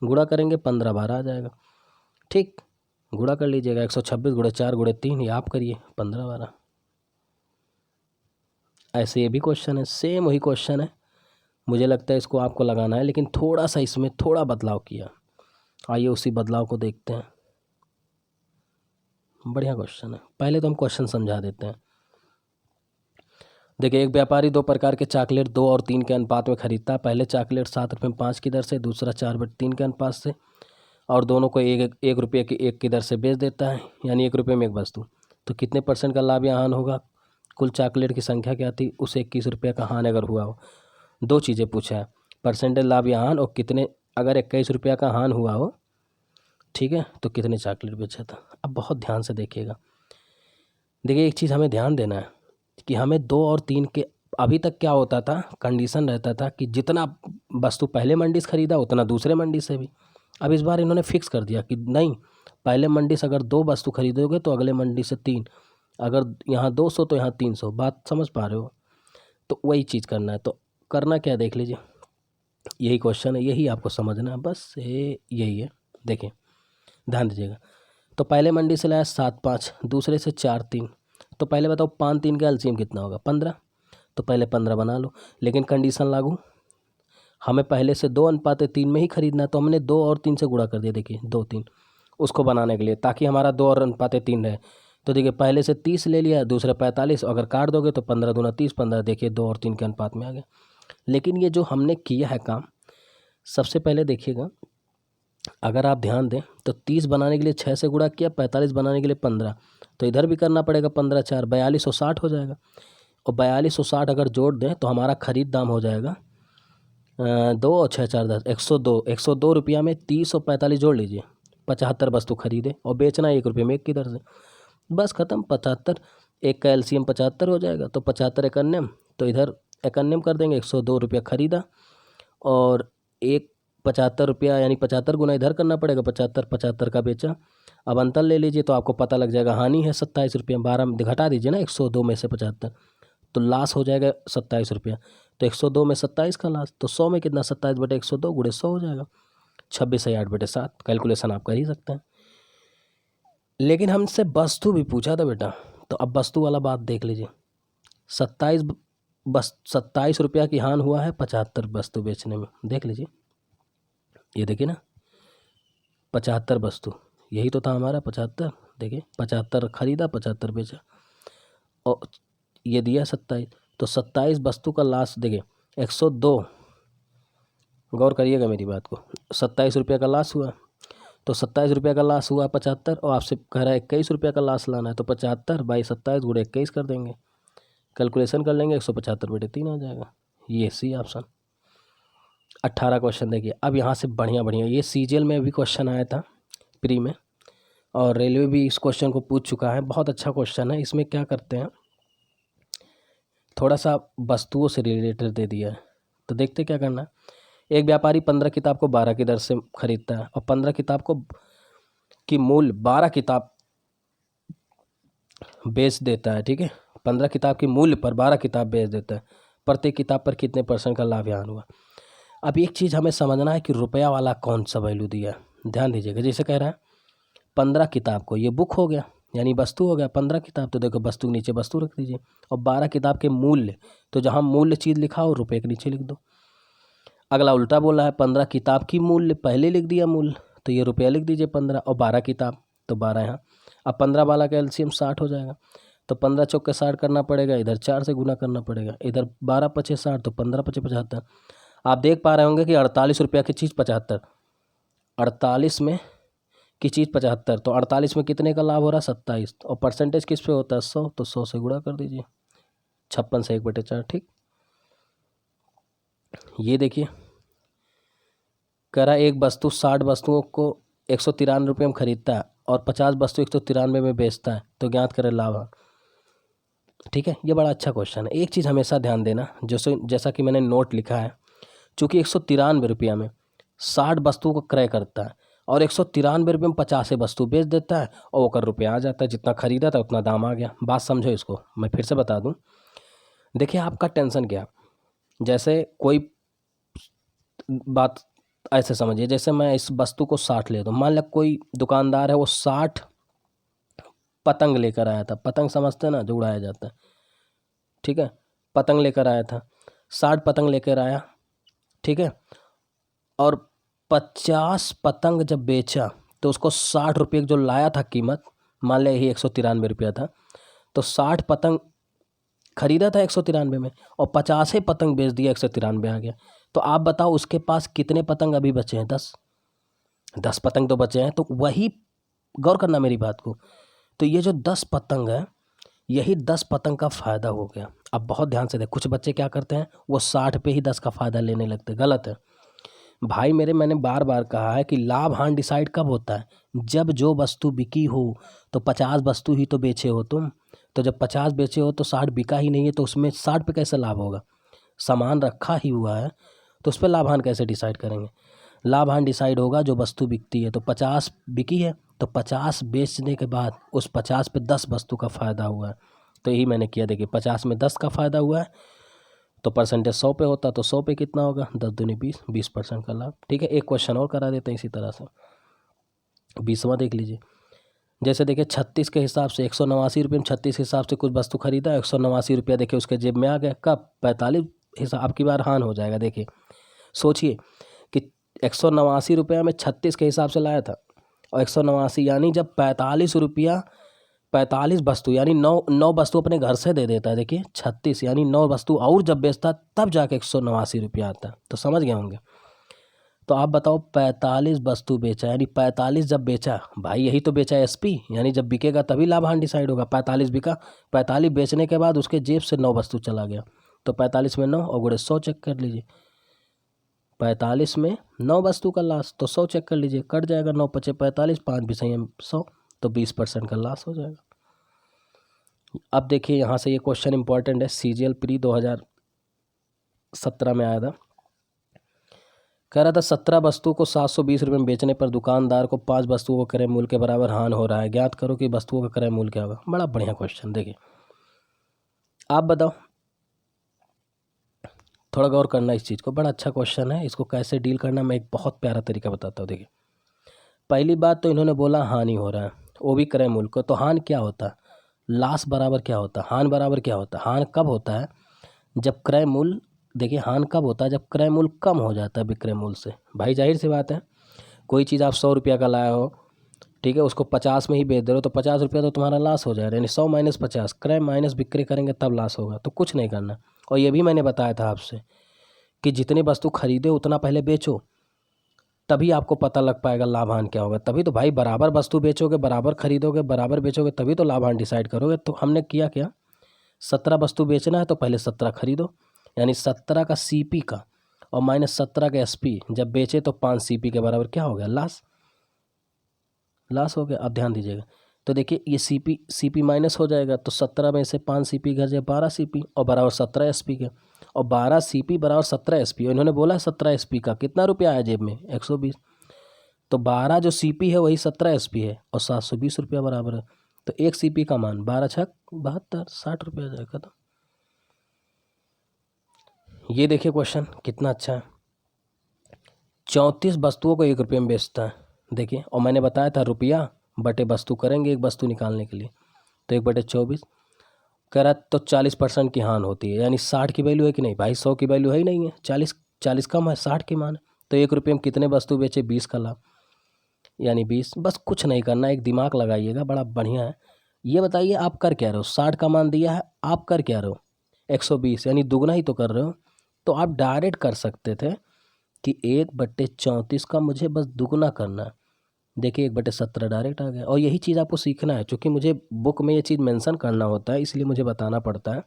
गुणा करेंगे 15 12 आ जाएगा। ठीक, गुणा कर लीजिएगा, 126 गुणे 4 गुणे 3, ये आप करिए, 15 12। ऐसे ये भी क्वेश्चन है, सेम वही क्वेश्चन है। मुझे लगता है इसको आपको लगाना है, लेकिन थोड़ा सा इसमें थोड़ा बदलाव किया। आइए उसी बदलाव को देखते हैं। बढ़िया क्वेश्चन है। पहले तो हम क्वेश्चन समझा देते हैं। देखिए एक व्यापारी 2 प्रकार के चॉकलेट 2 और 3 के अनुपात में खरीदता है। पहले चॉकलेट 7 रुपये 5 की दर से, दूसरा 4/3 के अनुपात से, और दोनों को 1 रुपये की 1 की दर से बेच देता है, यानी 1 रुपये में एक वस्तु। तो कितने % का लाभ या हान होगा? कुल चॉकलेट की संख्या क्या थी, उसे 21 रुपये का हान अगर हुआ हो। 2 चीज़ें पूछा है, परसेंटेज लाभ या हान, और कितने, अगर 21 रुपये का हान हुआ हो, ठीक है, तो कितने चॉकलेट बेचा था। अब बहुत ध्यान से देखिएगा। देखिए एक चीज़ हमें ध्यान देना है कि हमें 2 और 3 के, अभी तक क्या होता था, कंडीशन रहता था कि जितना वस्तु पहले मंडी से खरीदा उतना दूसरे मंडी से भी। अब इस बार इन्होंने फिक्स कर दिया कि नहीं, पहले मंडी से अगर 2 वस्तु खरीदोगे तो अगले मंडी से 3, अगर यहाँ 200 तो यहाँ 300। बात समझ पा रहे हो? तो वही चीज़ करना है। तो करना क्या है देख लीजिए, यही क्वेश्चन है, यही आपको समझना है, बस यही है। देखिए ध्यान दीजिएगा। तो पहले मंडी से लाया 7 5, दूसरे से 4 3। तो पहले बताओ 5 3 का एलसीएम कितना होगा? 15। तो पहले 15 बना लो, लेकिन कंडीशन लागू, हमें पहले से 2:3 में ही खरीदना है, तो हमने 2 और 3 से गुणा कर दिया। देखिए 2 3 उसको बनाने के लिए, ताकि हमारा 2 और 3 रहे। तो देखिए पहले से 30 ले लिया, दूसरे 45, अगर काट दोगे तो 15 दूना 30, 15 देखिए 2 और 3 के अनुपात में आ गया। लेकिन ये जो हमने किया है काम, सबसे पहले देखिएगा, अगर आप ध्यान दें तो 30 बनाने के लिए 6 से गुणा किया, 45 बनाने के लिए 15, तो इधर भी करना पड़ेगा 15 4 4260 हो जाएगा। और 4260 अगर जोड़ दें तो हमारा खरीद दाम हो जाएगा 2 और 6 4 10 102 रुपया में 30 और 45 जोड़ लीजिए, 75 वस्तु खरीदे और बेचना 1 रुपये में एक किधर से, बस ख़त्म। 75 एक का एलसीएम 75 हो जाएगा, तो 75 एकन्यम, तो इधर एकन्यम कर देंगे, 102 रुपया खरीदा और एक 75 रुपया, यानी 75 गुना इधर करना पड़ेगा, 75 का बेचा। अब अंतर ले लीजिए तो आपको पता लग जाएगा, हानि है 27 रुपया, 12 घटा दीजिए ना 102 में से 75, तो लास हो जाएगा 27 रुपया। तो 102 में 27 का लास, तो 100 में कितना, 27 बटे 102 गुणे 100 हो जाएगा, 26 है 8 बटे 7, कैलकुलेशन आप कर ही सकते हैं। लेकिन हमसे वस्तु भी पूछा था बेटा, तो अब वस्तु वाला बात देख लीजिए। 27 रुपया की हानि हुआ है 75 वस्तु बेचने में, देख लीजिए, ये देखिए ना 75 वस्तु, यही तो था हमारा 75, देखिए 75 खरीदा 75 बेचा और ये दिया 27, तो 27 वस्तु का लास देखिए 102, गौर करिएगा मेरी बात को, 27 रुपये का लास हुआ, तो 27 रुपये का लास हुआ 75 और आपसे कह रहा है 21 रुपये का लास लाना है, तो 75 बाई 27 गुणे 21 कर देंगे, कैलकुलेशन कर लेंगे, 175 बटे 3 आ जाएगा, ये सी ऑप्शन। 18 क्वेश्चन देखिए, अब यहाँ से बढ़िया ये सीजीएल में भी क्वेश्चन आया था प्री में, और रेलवे भी इस क्वेश्चन को पूछ चुका है, बहुत अच्छा क्वेश्चन है। इसमें क्या करते हैं, थोड़ा सा वस्तुओं से रिलेटेड दे दिया है, तो देखते क्या करना है। एक व्यापारी 15 किताब को 12 की दर से खरीदता है और 15 किताब को की मूल्य 12 किताब बेच देता है, ठीक है, 15 किताब के मूल्य पर 12 किताब बेच देता है, प्रत्येक किताब पर कितने % का लाभ यहाँ हुआ। अब एक चीज़ हमें समझना है कि रुपया वाला कौन सा वैल्यू दिया है, ध्यान दीजिएगा। जैसे कह रहा है 15 किताब को, ये बुक हो गया यानी वस्तु हो गया, 15 किताब, तो देखो वस्तु नीचे वस्तु रख दीजिए, और 12 किताब के मूल्य, तो जहाँ मूल्य चीज़ लिखा हो रुपये के नीचे लिख दो। अगला उल्टा बोला है, 15 किताब की मूल्य पहले लिख दिया मूल्य, तो ये रुपया लिख दीजिए 15, और 12 किताब तो 12 यहाँ। अब 15 वाला का एलसीएम 60 हो जाएगा, तो 15 चौके 60 करना पड़ेगा, इधर 4 से गुना करना पड़ेगा, इधर 12 पचे 60, तो 15 पचे 75। आप देख पा रहे होंगे कि 48 रुपया की चीज़ 75, 48 में की चीज़ 75, तो 48 में कितने का लाभ हो रहा है 27, और परसेंटेज किस पे होता है 100, तो 100 से गुणा कर दीजिए, 56 से 1 बटे 4, ठीक। ये देखिए कह रहा एक वस्तु 60 वस्तुओं को 193 रुपये में खरीदता है और 50 वस्तु 193 में बेचता है, तो ज्ञात करें लाभ, ठीक है। ये बड़ा अच्छा क्वेश्चन है। एक चीज़ हमेशा ध्यान देना, जैसा कि मैंने नोट लिखा है, चूँकि 193 रुपया में 60 वस्तुओं को क्रय करता है और 193 रुपये में 50 वस्तु बेच देता है, और वो कर रुपया आ जाता है, जितना खरीदा था उतना दाम आ गया। बात समझो इसको, मैं फिर से बता दूं। देखिए आपका टेंशन क्या, जैसे कोई बात ऐसे समझिए, जैसे मैं इस वस्तु को 60 ले दूँ, मान लिया कोई दुकानदार है वो 60 पतंग लेकर आया था, पतंग समझते ना, जो उड़ाया जाता है, ठीक है, पतंग लेकर आया था, 60 पतंग लेकर आया, ठीक है, और 50 पतंग जब बेचा तो उसको 60 रुपये जो लाया था कीमत, मान लिया यही 193 रुपया था, तो 60 पतंग खरीदा था 193 में और 50 पतंग बेच दिया, 193 आ गया। तो आप बताओ उसके पास कितने पतंग अभी बचे हैं, 10 पतंग तो बचे हैं। तो वही गौर करना मेरी बात को, तो ये जो 10 पतंग है, यही 10 पतंग का फ़ायदा हो गया। अब बहुत ध्यान से देख, कुछ बच्चे क्या करते हैं, वो 60 पे ही 10 का फ़ायदा लेने लगते, गलत है भाई मेरे। मैंने बार बार कहा है कि लाभ हानि डिसाइड कब होता है, जब जो वस्तु बिकी हो, तो 50 वस्तु ही तो बेचे हो तुम, तो जब 50 बेचे हो तो 60 बिका ही नहीं है, तो उसमें 60 पे कैसे लाभ होगा, सामान रखा ही हुआ है, तो उस पर लाभ हानि कैसे डिसाइड करेंगे। लाभ हानि डिसाइड होगा जो वस्तु बिकती है, तो 50 बिकी है, तो 50 बेचने के बाद उस 50 पे 10 वस्तु का फ़ायदा हुआ है, तो यही मैंने किया। देखिए 50 में 10 का फ़ायदा हुआ है, तो परसेंटेज 100 पे होता, तो 100 पे कितना होगा, 10 दूनी 20% का लाभ, ठीक है। एक क्वेश्चन और करा देते हैं इसी तरह से, 20वां देख लीजिए। जैसे देखिए 36 के हिसाब से 189 रुपये में 36 के हिसाब से कुछ वस्तु खरीदा, 189 रुपया देखिए उसके जेब में आ गया, कब 45 हिसाब, अब की बार हान हो जाएगा। देखिए सोचिए कि 189 रुपया में 36 के हिसाब से लाया था, और 189 यानी जब 45 रुपया 45 वस्तु यानी 9 वस्तु अपने घर से दे देता है। देखिए 36 यानी 9 वस्तु और जब बेचता है तब जाके 189 रुपया आता है। तो समझ गए होंगे। तो आप बताओ 45 वस्तु बेचा यानी 45 जब बेचा, भाई यही तो बेचा एसपी, यानी जब बिकेगा तभी लाभांश डिसाइड होगा। 45 बिका, 45 बेचने के बाद उसके जेब से 9 वस्तु चला गया, तो 45 में 9 और गुणे 100 चेक कर लीजिए। 45 में 9 वस्तु का लास, तो 100 चेक कर लीजिए, कट जाएगा, 9 पचे 45, 5 भी सही 100, तो 20% का लास हो जाएगा। अब देखिए यहाँ से ये क्वेश्चन इंपॉर्टेंट है, सीजीएल प्री 2017 में आया था। कह रहा था 17 वस्तुओं को 720 रुपये में बेचने पर दुकानदार को 5 वस्तुओं का क्रय मूल्य के बराबर हानि हो रहा है, ज्ञात करो कि वस्तुओं का क्रय मूल्य क्या होगा। बड़ा बढ़िया क्वेश्चन। देखिए आप बताओ, थोड़ा गौर करना इस चीज़ को, बड़ा अच्छा क्वेश्चन है। इसको कैसे डील करना मैं एक बहुत प्यारा तरीका बताता हूँ। देखिए पहली बात तो इन्होंने बोला हानि हो रहा है, वो भी क्रय मूल्य को। तो हानि क्या होता है, लास बराबर क्या होता है, हानि बराबर क्या होता है। हानि कब होता है, जब क्रय मूल्य, देखिए हानि कब होता है, जब क्रय मूल्य कम हो जाता है विक्रय मूल्य से। भाई जाहिर सी बात है, कोई चीज़ आप 100 रुपया का लाए हो, ठीक है, उसको 50 में ही बेच दे रहे हो, तो 50 रुपया तो तुम्हारा लॉस हो जाएगा। यानी 100 माइनस 50, क्रय माइनस बिक्री करेंगे तब लॉस होगा। तो कुछ नहीं करना। और ये भी मैंने बताया था आपसे कि जितनी वस्तु खरीदे उतना पहले बेचो, तभी आपको पता लग पाएगा लाभांश क्या होगा। तभी तो भाई बराबर वस्तु बेचोगे, बराबर खरीदोगे, बराबर बेचोगे, तभी तो लाभांश डिसाइड करोगे। तो हमने किया क्या, 17 वस्तु बेचना है तो पहले 17 खरीदो, यानी 17 का सीपी का और माइनस 17 का एसपी जब बेचे तो 5 सीपी के बराबर क्या हो गया, लॉस हो गया। अब ध्यान दीजिएगा, तो देखिए ये सीपी माइनस हो जाएगा, तो 17 में से 5 सीपी घर जाए 12 सीपी और बराबर 17 एसपी के, और 12 सीपी बराबर 17 एसपी। और इन्होंने बोला 17 एसपी का कितना रुपया आया जेब में, 120। तो 12 जो सीपी है वही 17 एसपी है और 720 रुपया बराबर है। तो एक सीपी का मान 12 छक 72, 60 रुपया जाएगा। तो ये देखिए क्वेश्चन कितना अच्छा है। 34 वस्तुओं को 1 रुपये में बेचता है। देखिए, और मैंने बताया था रुपया बटे वस्तु करेंगे एक वस्तु निकालने के लिए, तो 1/24 कह रहा, तो 40% की हानि होती है। यानी 60 की वैल्यू है कि नहीं भाई, 100 की वैल्यू है ही नहीं है, 40 कम है, 60 की मान है। तो 1 रुपये में कितने वस्तु बेचे, 20 का लाभ, यानी 20। बस कुछ नहीं करना, एक दिमाग लगाइएगा, बड़ा बढ़िया है। ये बताइए आप कर क्या रहे हो, 60 का मान दिया है, आप कर क्या रहे हो, 120, यानी दुगना ही तो कर रहे हो। तो आप डायरेक्ट कर सकते थे कि 1/34 का मुझे बस दुगना करना है। देखिए 1/17 डायरेक्ट आ गया। और यही चीज़ आपको सीखना है, क्योंकि मुझे बुक में ये चीज़ मेंशन करना होता है, इसलिए मुझे बताना पड़ता है।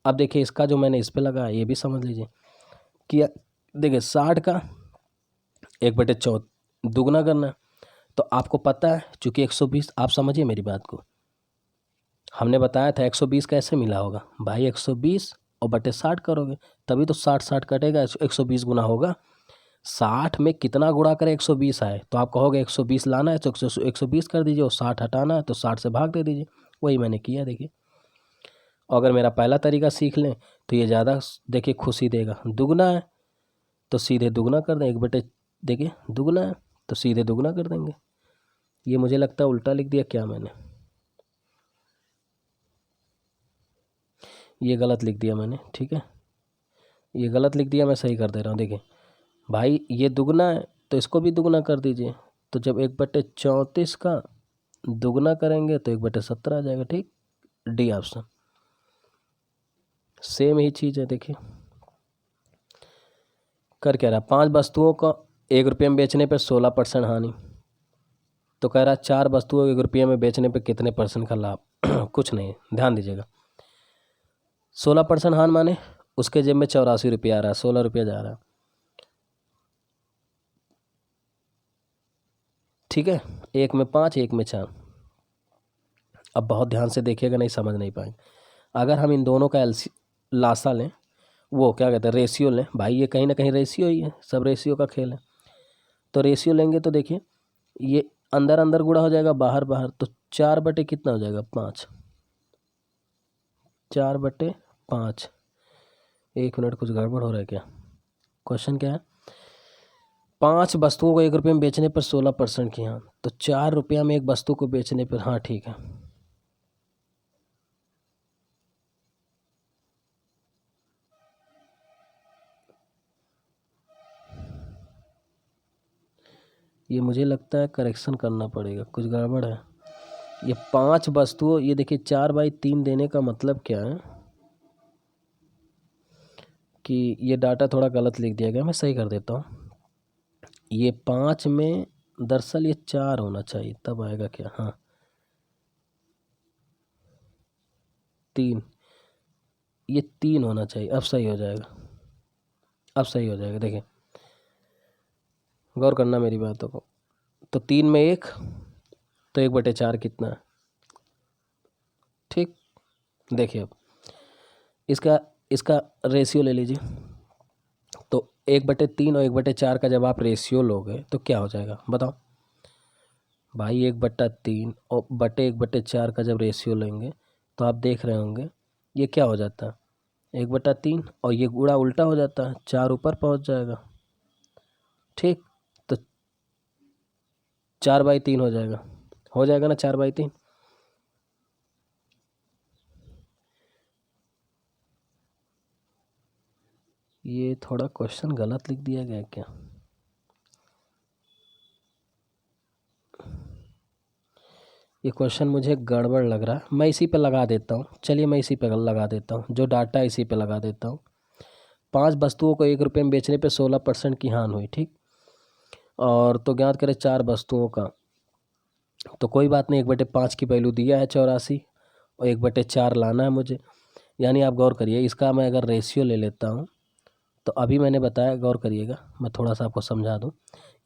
अब देखिए इसका जो मैंने इस पे लगा ये भी समझ लीजिए कि देखिए 60 का 1/14 दुगना करना है। तो आपको पता है चूँकि 120, आप समझिए मेरी बात को, हमने बताया था 120 कैसे मिला होगा भाई, 120 और बटे 60 करोगे तभी तो 60 60 कटेगा, 120 गुना होगा। 60 में कितना गुणा करें 120 आए, तो आप कहोगे 120 लाना है तो 120 कर दीजिए, और 60 हटाना है तो 60 से भाग दे दीजिए। वही मैंने किया। देखिए अगर मेरा पहला तरीका सीख लें तो ये ज़्यादा देखिए खुशी देगा। दुगना है तो सीधे दुगना कर दें, 1 बटे, देखिए दुगना है तो सीधे दुगना कर देंगे। ये मुझे लगता है उल्टा लिख दिया क्या मैंने, ये गलत लिख दिया मैंने, ठीक है, ये गलत लिख दिया, मैं सही कर दे रहा हूँ। देखिए भाई ये दुगना है तो इसको भी दुगना कर दीजिए, तो जब 1/34 का दुगना करेंगे तो 1/17 आ जाएगा। ठीक, डी ऑप्शन, सेम ही चीज़ है। देखिए कर क्या रहा, 5 वस्तुओं का 1 रुपये में बेचने पर 16% हानि। तो कह रहा 4 वस्तुओं को 1 रुपये में बेचने पर कितने परसेंट का लाभ। कुछ नहीं, ध्यान दीजिएगा, 16% हानि माने उसके जेब में 84 रुपया आ रहा है, 16 रुपया जा रहा है, ठीक है। एक में 5, एक में 4। अब बहुत ध्यान से देखिएगा, नहीं समझ नहीं पाएंगे। अगर हम इन दोनों का लासा लें, वो क्या कहते हैं रेशियो लें, भाई ये कहीं ना कहीं रेशियो ही है, सब रेशियो का खेल है। तो रेशियो लेंगे तो देखिए ये अंदर अंदर गुणा हो जाएगा, बाहर बाहर, तो 4 बटे कितना हो जाएगा, 5, 4/5। 1 मिनट, कुछ गड़बड़ हो रहा है क्या, क्वेश्चन क्या है, 5 वस्तुओं को 1 रुपये में बेचने पर 16% की हाँ, तो 4 रुपया में एक वस्तु को बेचने पर, हाँ ठीक है। ये मुझे लगता है करेक्शन करना पड़ेगा, कुछ गड़बड़ है। ये 5 वस्तुओं, ये देखिए 4/3 देने का मतलब क्या है कि ये डाटा थोड़ा गलत लिख दिया गया, मैं सही कर देता हूँ। ये 5 में दरअसल ये 4 होना चाहिए, तब आएगा क्या, हाँ 3, ये 3 होना चाहिए, अब सही हो जाएगा, अब सही हो जाएगा। देखिए गौर करना मेरी बातों को। तो 3 में 1, तो 1/4 कितना है, ठीक। देखिए अब इसका इसका रेशियो ले लीजिए। तो 1/3 और 1/4 का जब आप रेशियो लोगे तो क्या हो जाएगा बताओ भाई। 1/3 और बटे 1/4 का जब रेशियो लेंगे तो आप देख रहे होंगे ये क्या हो जाता है, 1/3, और ये गुणा उल्टा हो जाता है, 4 ऊपर पहुंच जाएगा, ठीक। तो 4/3 हो जाएगा ना 4/3। ये थोड़ा क्वेश्चन गलत लिख दिया गया क्या, ये क्वेश्चन मुझे गड़बड़ लग रहा है। मैं इसी पे लगा देता हूँ, चलिए मैं इसी पे लगा देता हूँ, जो डाटा है इसी पे लगा देता हूँ। 5 वस्तुओं को 1 रुपये में बेचने पे 16% की हानि हुई, ठीक। और तो ज्ञात करें 4 वस्तुओं का, तो कोई बात नहीं, 1/5 की वैल्यू दिया है 84 और 1/4 लाना है मुझे। यानी आप गौर करिए, इसका मैं अगर रेशियो ले लेता हूँ तो अभी मैंने बताया, गौर करिएगा, मैं थोड़ा सा आपको समझा दूँ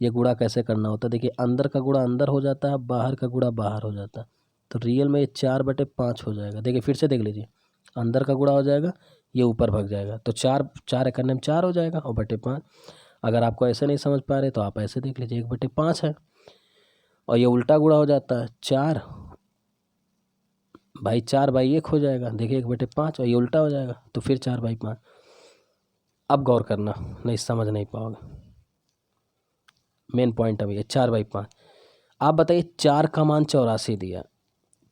ये गुणा कैसे करना होता है। देखिए अंदर का गुणा अंदर हो जाता है, बाहर का गुणा बाहर हो जाता है, तो रियल में ये 4/5 हो जाएगा। देखिए फिर से देख लीजिए, अंदर का गुणा हो जाएगा, ये ऊपर भाग जाएगा, तो 4 करने में 4 हो जाएगा और 5/5। अगर आपको ऐसे नहीं समझ पा रहे तो आप ऐसे देख लीजिए, 1/5 है और ये उल्टा गुणा हो जाता है 4 भाई, 4/1 हो जाएगा। देखिए 1/5 और ये उल्टा हो जाएगा, तो फिर 4/5। अब गौर करना, नहीं समझ नहीं पाओगे, मेन पॉइंट अभी है 4/5। आप बताइए 4 का मान 84 दिया,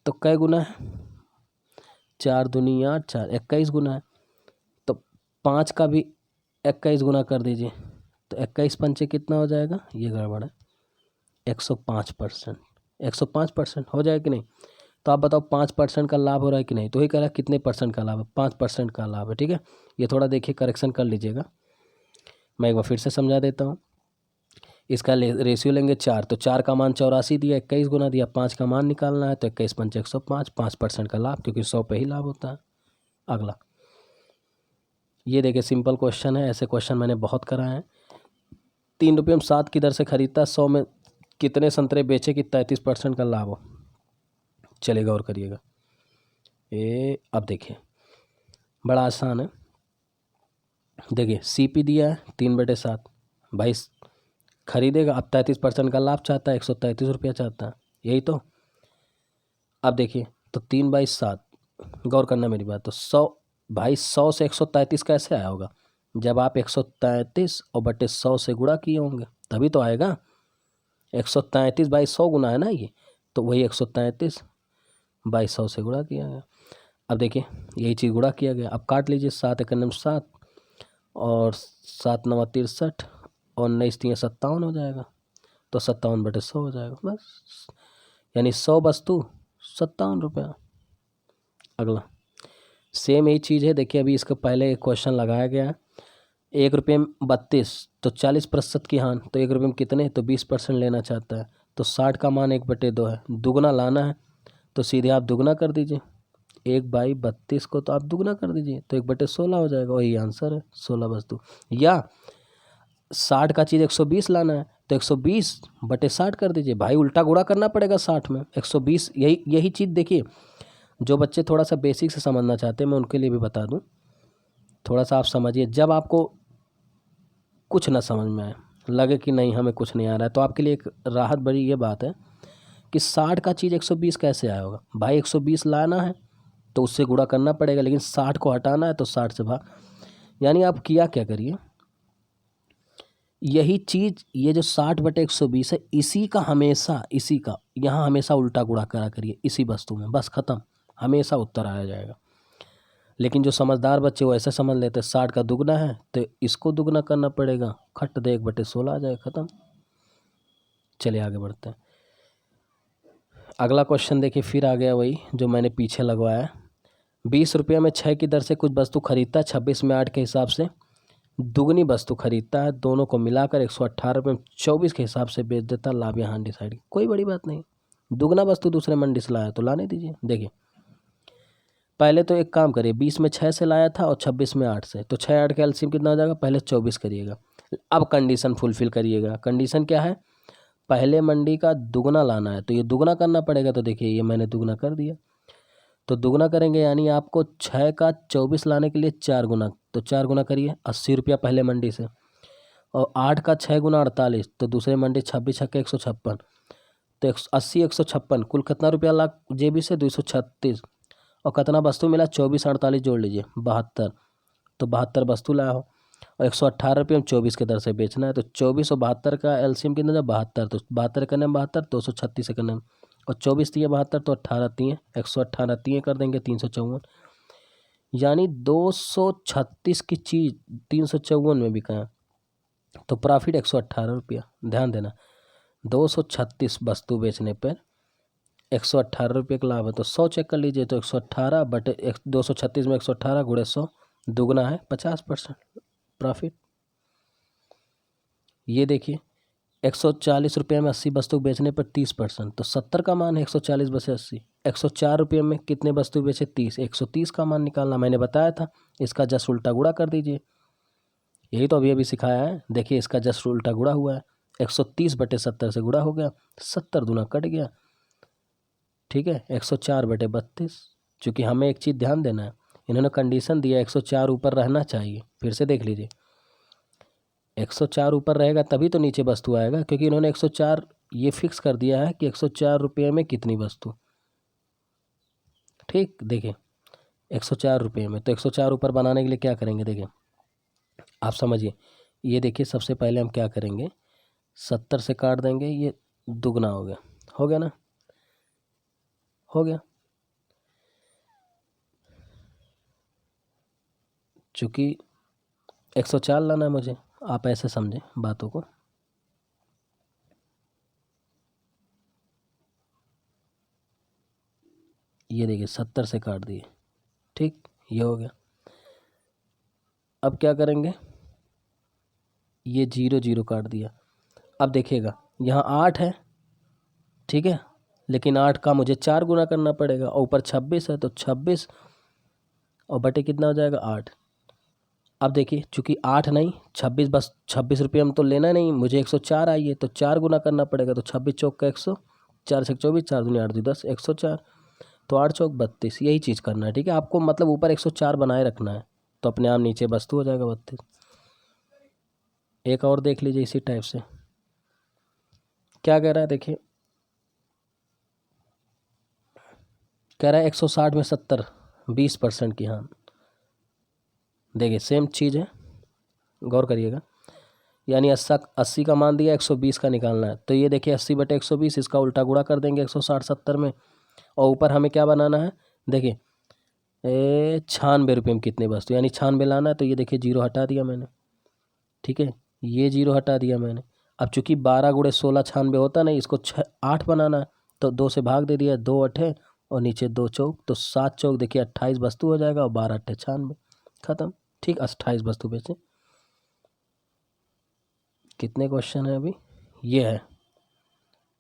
तो कै गुना है, 4 दूनी 8, 4 21 गुना है। तो 5 का भी 21 गुना कर दीजिए, तो 21 पंचे कितना हो जाएगा, ये गड़बड़ है, 105%। 105% हो जाएगा कि नहीं। तो आप बताओ 5% का लाभ हो रहा है कि नहीं, तो ही कह रहा है कितने परसेंट का लाभ है, 5% का लाभ है, ठीक है। ये थोड़ा देखिए करेक्शन कर लीजिएगा, मैं एक बार फिर से समझा देता हूँ। इसका रेशियो लेंगे 4, तो 4 का मान 84 दिया, 21 गुना दिया, 5 का मान निकालना है, तो 21 पंचे 105, 5% का लाभ, क्योंकि 100 पे ही लाभ होता है। अगला ये देखिए सिंपल क्वेश्चन है, ऐसे क्वेश्चन मैंने बहुत कराए हैं। 3 रुपये में 7 की दर से खरीदता, 100 में कितने संतरे बेचे कि 33% का लाभ हो। चलिए गौर करिएगा, ये अब देखिए बड़ा आसान है। देखिए सीपी दिया है 3/7, भाई खरीदेगा, अब 33% का लाभ चाहता है, 133 रुपया चाहता है, यही तो। अब देखिए तो 3/7, गौर करना मेरी बात, तो 100 भाई, 100 से 133 कैसे आया होगा, जब आप 133 और बटे 100 से गुणा किए होंगे तभी तो आएगा। 133/100 गुना है ना ये, तो वही 133/100 से गुणा किया गया। अब देखिए यही चीज़ गुणा किया गया, अब काट लीजिए, 7 एकम 7 और 7 9 63 और 19 3 57 हो जाएगा, तो 57/100 हो जाएगा बस। यानी 100 वस्तु 57 रुपया। अगला सेम यही चीज़ है, देखिए अभी इसका पहले एक क्वेश्चन लगाया गया है, 1 रुपये में 32, तो 40% की हानि, तो 1 रुपये में कितने, तो 20% लेना चाहता है, तो 60 का मान 1/2 है, दुगना लाना है, तो सीधे आप दुगना कर दीजिए, 1/32 को तो आप दुगना कर दीजिए, तो 1/16 हो जाएगा, वही आंसर है 16 वस्तु। या 60 का चीज़ 120 लाना है, तो 120/60 कर दीजिए, भाई उल्टा गुणा करना पड़ेगा 60 में 120। यही यही चीज़ देखिए, जो बच्चे थोड़ा सा बेसिक से समझना चाहते हैं मैं उनके लिए भी बता दूं, थोड़ा सा आप समझिए। जब आपको कुछ ना समझ में आए, लगे कि नहीं हमें कुछ नहीं आ रहा है, तो आपके लिए एक राहत बड़ी ये बात है कि 60 का चीज़ 120 कैसे आया होगा, भाई 120 लाना है तो उससे गुणा करना पड़ेगा, लेकिन 60 को हटाना है तो 60 से भाग। यानी आप किया क्या करिए, यही चीज़ ये जो 60/120 है, इसी का हमेशा, इसी का यहाँ हमेशा उल्टा गुणा करा करिए इसी वस्तु में, बस ख़त्म, हमेशा उत्तर आया जाएगा। लेकिन जो समझदार बच्चे वो ऐसे समझ लेते हैं 60 का दुगना है तो इसको दुगना करना पड़ेगा, खट दे 1/16 आ जाएगा, ख़त्म। चलिए आगे बढ़ते हैं। अगला क्वेश्चन देखिए, फिर आ गया वही जो मैंने पीछे लगवाया है। 20 रुपये में 6 की दर से कुछ वस्तु खरीदता है, 26 में 8 के हिसाब से दुगनी वस्तु खरीदता है, दोनों को मिलाकर 118 रुपये में 24 के हिसाब से बेच देता है। लाभ यहाँ डिसाइड, कोई बड़ी बात नहीं, दुगना वस्तु दूसरे मंडी से लाया तो लाने दीजिए। देखिए पहले तो एक काम करिए, 20 में 6 से लाया था और 26 में 8 से, तो 6 8 का एलसीएम कितना हो जाएगा, पहले 24 करिएगा। अब कंडीशन फुलफिल करिएगा। कंडीशन क्या है, पहले मंडी का दुगना लाना है तो ये दुगना करना पड़ेगा। तो देखिए ये मैंने दुगना कर दिया, तो दुगना करेंगे यानी आपको 6 का 24 लाने के लिए 4 गुना, तो 4 गुना करिए 80 रुपया पहले मंडी से, और 8 का 6 गुना 48, तो दूसरे मंडी 26 छक्के 156, तो 80 156 कुल कितना रुपया लाख जेबी से 236, और कितना वस्तु मिला 24 48 जोड़ लीजिए 72, तो 72 वस्तु लाया हो और 118 रुपये में 24 के दर से बेचना है। तो 24 और 72 का एलसीएम कितना था 72, तो 72 करने में 72, 236 करने में, और 24 तीन 72, तो 18 तीन 118 तीन कर देंगे 354, यानी 236 की चीज़ 354 में बिका है, तो प्रॉफिट 118 रुपया। ध्यान देना 236 वस्तु बेचने पर 118 रुपये का लाभ है, तो 100 चेक कर लीजिए, तो 118 बटे 236 में 118 गुणे 100, दुगना है 50% प्रॉफिट। ये देखिए 140 रुपये में 80 वस्तु बेचने पर 30%, तो 70 का मान है 140 बसे 80। 104 रुपये में कितने वस्तु बेचे 30, 130 का मान निकालना मैंने बताया था, इसका जस्ट उल्टा गुणा कर दीजिए, यही तो अभी सिखाया है। देखिए इसका जस्ट उल्टा गुणा हुआ है, 130 बटे 70 से गुणा हो गया, 70 दूना कट गया, ठीक है 104 बटे 32। चूँकि हमें एक चीज़ ध्यान देना है, इन्होंने कंडीशन दिया 104 ऊपर रहना चाहिए, फिर से देख लीजिए 104 ऊपर रहेगा तभी तो नीचे वस्तु आएगा, क्योंकि इन्होंने 104 ये फिक्स कर दिया है कि 104 रुपये में कितनी वस्तु, ठीक। देखिए 104 रुपये में, तो 104 ऊपर बनाने के लिए क्या करेंगे, देखिए आप समझिए। ये देखिए सबसे पहले हम क्या करेंगे, 70 से काट देंगे, ये दुगना हो गया, हो गया ना, हो गया। चूँकि 104 लाना है मुझे, आप ऐसे समझें बातों को। ये देखिए 70 से काट दिए, ठीक, ये हो गया। अब क्या करेंगे, ये 0 0 काट दिया। अब देखिएगा यहाँ 8 है, ठीक है, लेकिन 8 का मुझे 4 गुना करना पड़ेगा, और ऊपर 26 है, तो 26 और बटे कितना हो जाएगा 8। अब देखिए चूँकि 8 नहीं 26, बस 26 रुपये में तो लेना नहीं, मुझे 104 आई है, तो 4 गुना करना पड़ेगा, तो 26 चौक का 100, 4 से 24, 4 दूनी 8 10, 104, तो 8 चौक 32, यही चीज़ करना है, ठीक है। आपको मतलब ऊपर 104 बनाए रखना है, तो अपने आप नीचे वस्तु हो जाएगा 32। एक और देख लीजिए इसी टाइप से क्या कह रहा है, देखिए कह रहा है 160 में 70 20% की हान। देखिए सेम चीज़ है, गौर करिएगा, यानी 80 का मान दिया 120 का निकालना है, तो ये देखिए 80 बटे 120, इसका उल्टा गुणा कर देंगे 160 70 में, और ऊपर हमें क्या बनाना है, देखिए 96 रुपये में कितने वस्तु, यानी 96 लाना है, तो ये देखिए 0 हटा दिया मैंने, ठीक है, ये 0 हटा दिया मैंने। अब चूंकि 12 गुणे 16 96 होता नहीं, इसको 8 बनाना है, तो 2 से भाग दे दिया, 2 8 और नीचे 2 चौक, तो 7 चौक देखिए 28 वस्तु हो जाएगा, और 12 8 96, खत्म, ठीक। 28 वस्तु बेचे। कितने क्वेश्चन है अभी, ये है,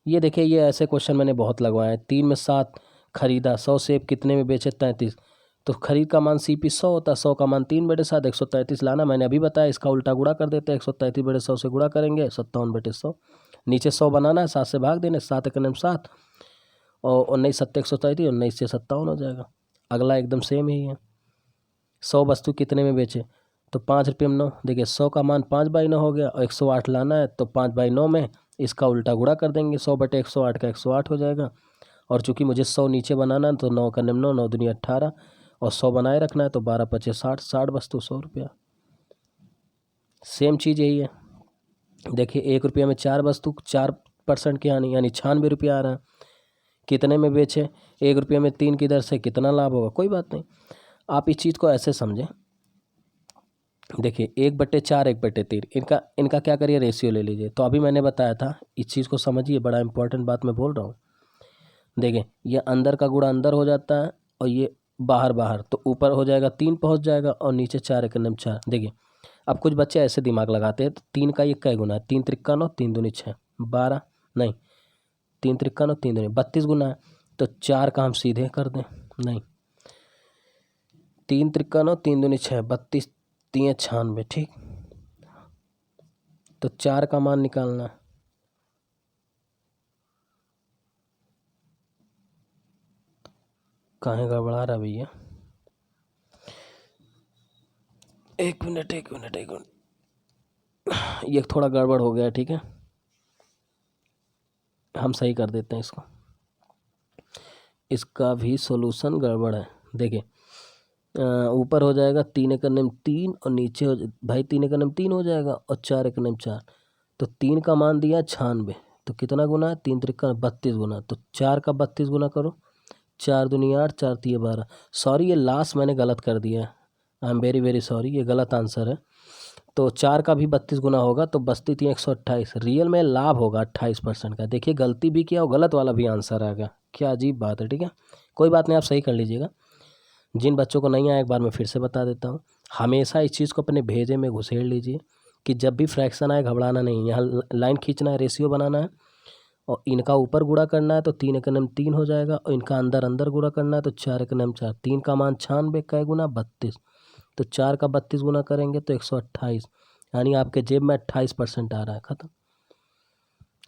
ये देखिए ये ऐसे क्वेश्चन मैंने बहुत लगवाए हैं। 3 में 7 खरीदा, 100 सेब कितने में बेचे 33, तो खरीद का मान CP 100 होता है, 100 का मान 3 बटे 7 133 लाना, मैंने अभी बताया, इसका उल्टा गुणा कर देते हैं, 133 बटे 100 से गुणा करेंगे 57 बटे 100, नीचे 100 बनाना है, 7 से भाग देने, 7 एकम 7 और 19 7 133, 19 से 57 हो जाएगा। अगला एकदम सेम ही है, 100 वस्तु कितने में बेचे, तो 5 रुपये में 9, देखिए 100 का मान 5/9 हो गया, और 108 लाना है, तो 5/9 में इसका उल्टा गुणा कर देंगे, 100 बटे 108 का 108 हो जाएगा, और चूंकि मुझे 100 नीचे बनाना है, तो 9 का 9 9 दूनी 18, और 100 बनाए रखना है, तो 12 पचे 60, 60 वस्तु 100 रुपया। सेम चीज़ यही है, देखिए 1 रुपये में 4 वस्तु 4% की हानि, यानी 96 रुपया आ रहा है, कितने में बेचे, 1 रुपये में 3 की दर से कितना लाभ होगा, कोई बात नहीं, आप इस चीज़ को ऐसे समझें। देखिए 1/4 1/3, इनका क्या करिए, रेशियो ले लीजिए। तो अभी मैंने बताया था, इस चीज़ को समझिए, बड़ा इंपॉर्टेंट बात मैं बोल रहा हूँ। देखिए ये अंदर का गुणा अंदर हो जाता है और ये बाहर बाहर, तो ऊपर हो जाएगा 3 पहुंच जाएगा और नीचे 4 एक नम 4। देखिए अब कुछ बच्चे ऐसे दिमाग लगाते हैं, तो 3 का ये कै गुना है, 3 त्रिक्का 9, 3 दूनी 6, 12 नहीं, 3 त्रिक्का 9, 3 दूनी 32 गुना है, तो 4 का हम सीधे कर दें, नहीं, 3 त्रिक्का 9, 3 दूनी 6, 32, 3 96, ठीक। तो 4 का मान निकालना है, कहाँ गड़बड़ा रहा भैया, एक मिनट, ये थोड़ा गड़बड़ हो गया, ठीक है, हम सही कर देते हैं इसको। इसका भी सॉल्यूशन गड़बड़ है। देखिए ऊपर हो जाएगा 3 एक निम 3 और नीचे भाई 3 एक निम 3 हो जाएगा और 4 एक निम 4, तो 3 का मान दिया 96, तो कितना गुना है, 3 त्रिक्का 32 गुना, तो 4 का 32 गुना करो, 4 दूनी 8, 4 तिये 12। सॉरी ये लास्ट मैंने गलत कर दिया है, I am very very sorry, ये गलत आंसर है। तो 4 का भी 32 गुना होगा, तो बस्ती 3 128, रियल में लाभ होगा 28% का। देखिए गलती भी किया और गलत वाला भी आंसर आ गया, क्या अजीब बात है, ठीक है, कोई बात नहीं, आप सही कर लीजिएगा। जिन बच्चों को नहीं आया एक बार मैं फिर से बता देता हूँ, हमेशा इस चीज़ को अपने भेजे में घुसेड़ लीजिए कि जब भी फ्रैक्शन आए घबराना नहीं, यहाँ लाइन खींचना है, रेशियो बनाना है, और इनका ऊपर गुणा करना है तो 3 एक नम 3 हो जाएगा, और इनका अंदर अंदर गुणा करना है तो 4 एक नम 4, 3 का मान 96, कै गुना 32, तो 4 का 32 गुना करेंगे तो 128, यानी आपके जेब में 28% आ रहा है, ख़त्म।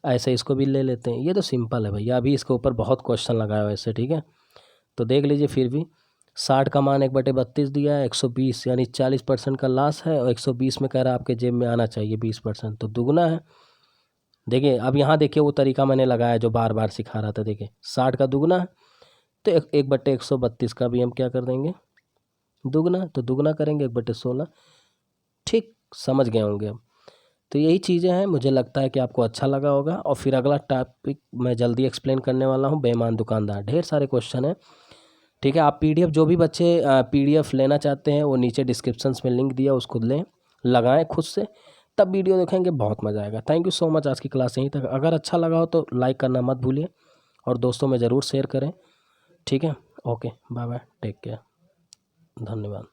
ऐसे इसको भी ले लेते हैं, ये तो सिंपल है भैया, अभी इसके ऊपर बहुत क्वेश्चन लगाया वैसे, ठीक है, तो देख लीजिए फिर भी 60 का मान 1/32 दिया है, 120 यानी 40% का लॉस है, और 120 में कह रहा है आपके जेब में आना चाहिए 20%, तो दुगना है। देखिए अब यहाँ देखिए वो तरीका मैंने लगाया जो बार बार सिखा रहा था, देखिए 60 का दुगना है तो 1/132 का भी हम क्या कर देंगे, दुगना, तो दुगना करेंगे 1/16, ठीक, समझ गए होंगे अब। तो यही चीज़ें हैं, मुझे लगता है कि आपको अच्छा लगा होगा, और फिर अगला टॉपिक मैं जल्दी एक्सप्लेन करने वाला हूँ, बेईमान दुकानदार, ढेर सारे क्वेश्चन हैं, ठीक है। आप पीडीएफ जो भी बच्चे पीडीएफ लेना चाहते हैं वो नीचे डिस्क्रिप्शन में लिंक दिया, उसको लें, लगाएं खुद से, तब वीडियो देखेंगे, बहुत मज़ा आएगा। थैंक यू सो मच, आज की क्लास यहीं तक, अगर अच्छा लगा हो तो लाइक करना मत भूलिए और दोस्तों में ज़रूर शेयर करें, ठीक है, okay, bye bye, take care, धन्यवाद।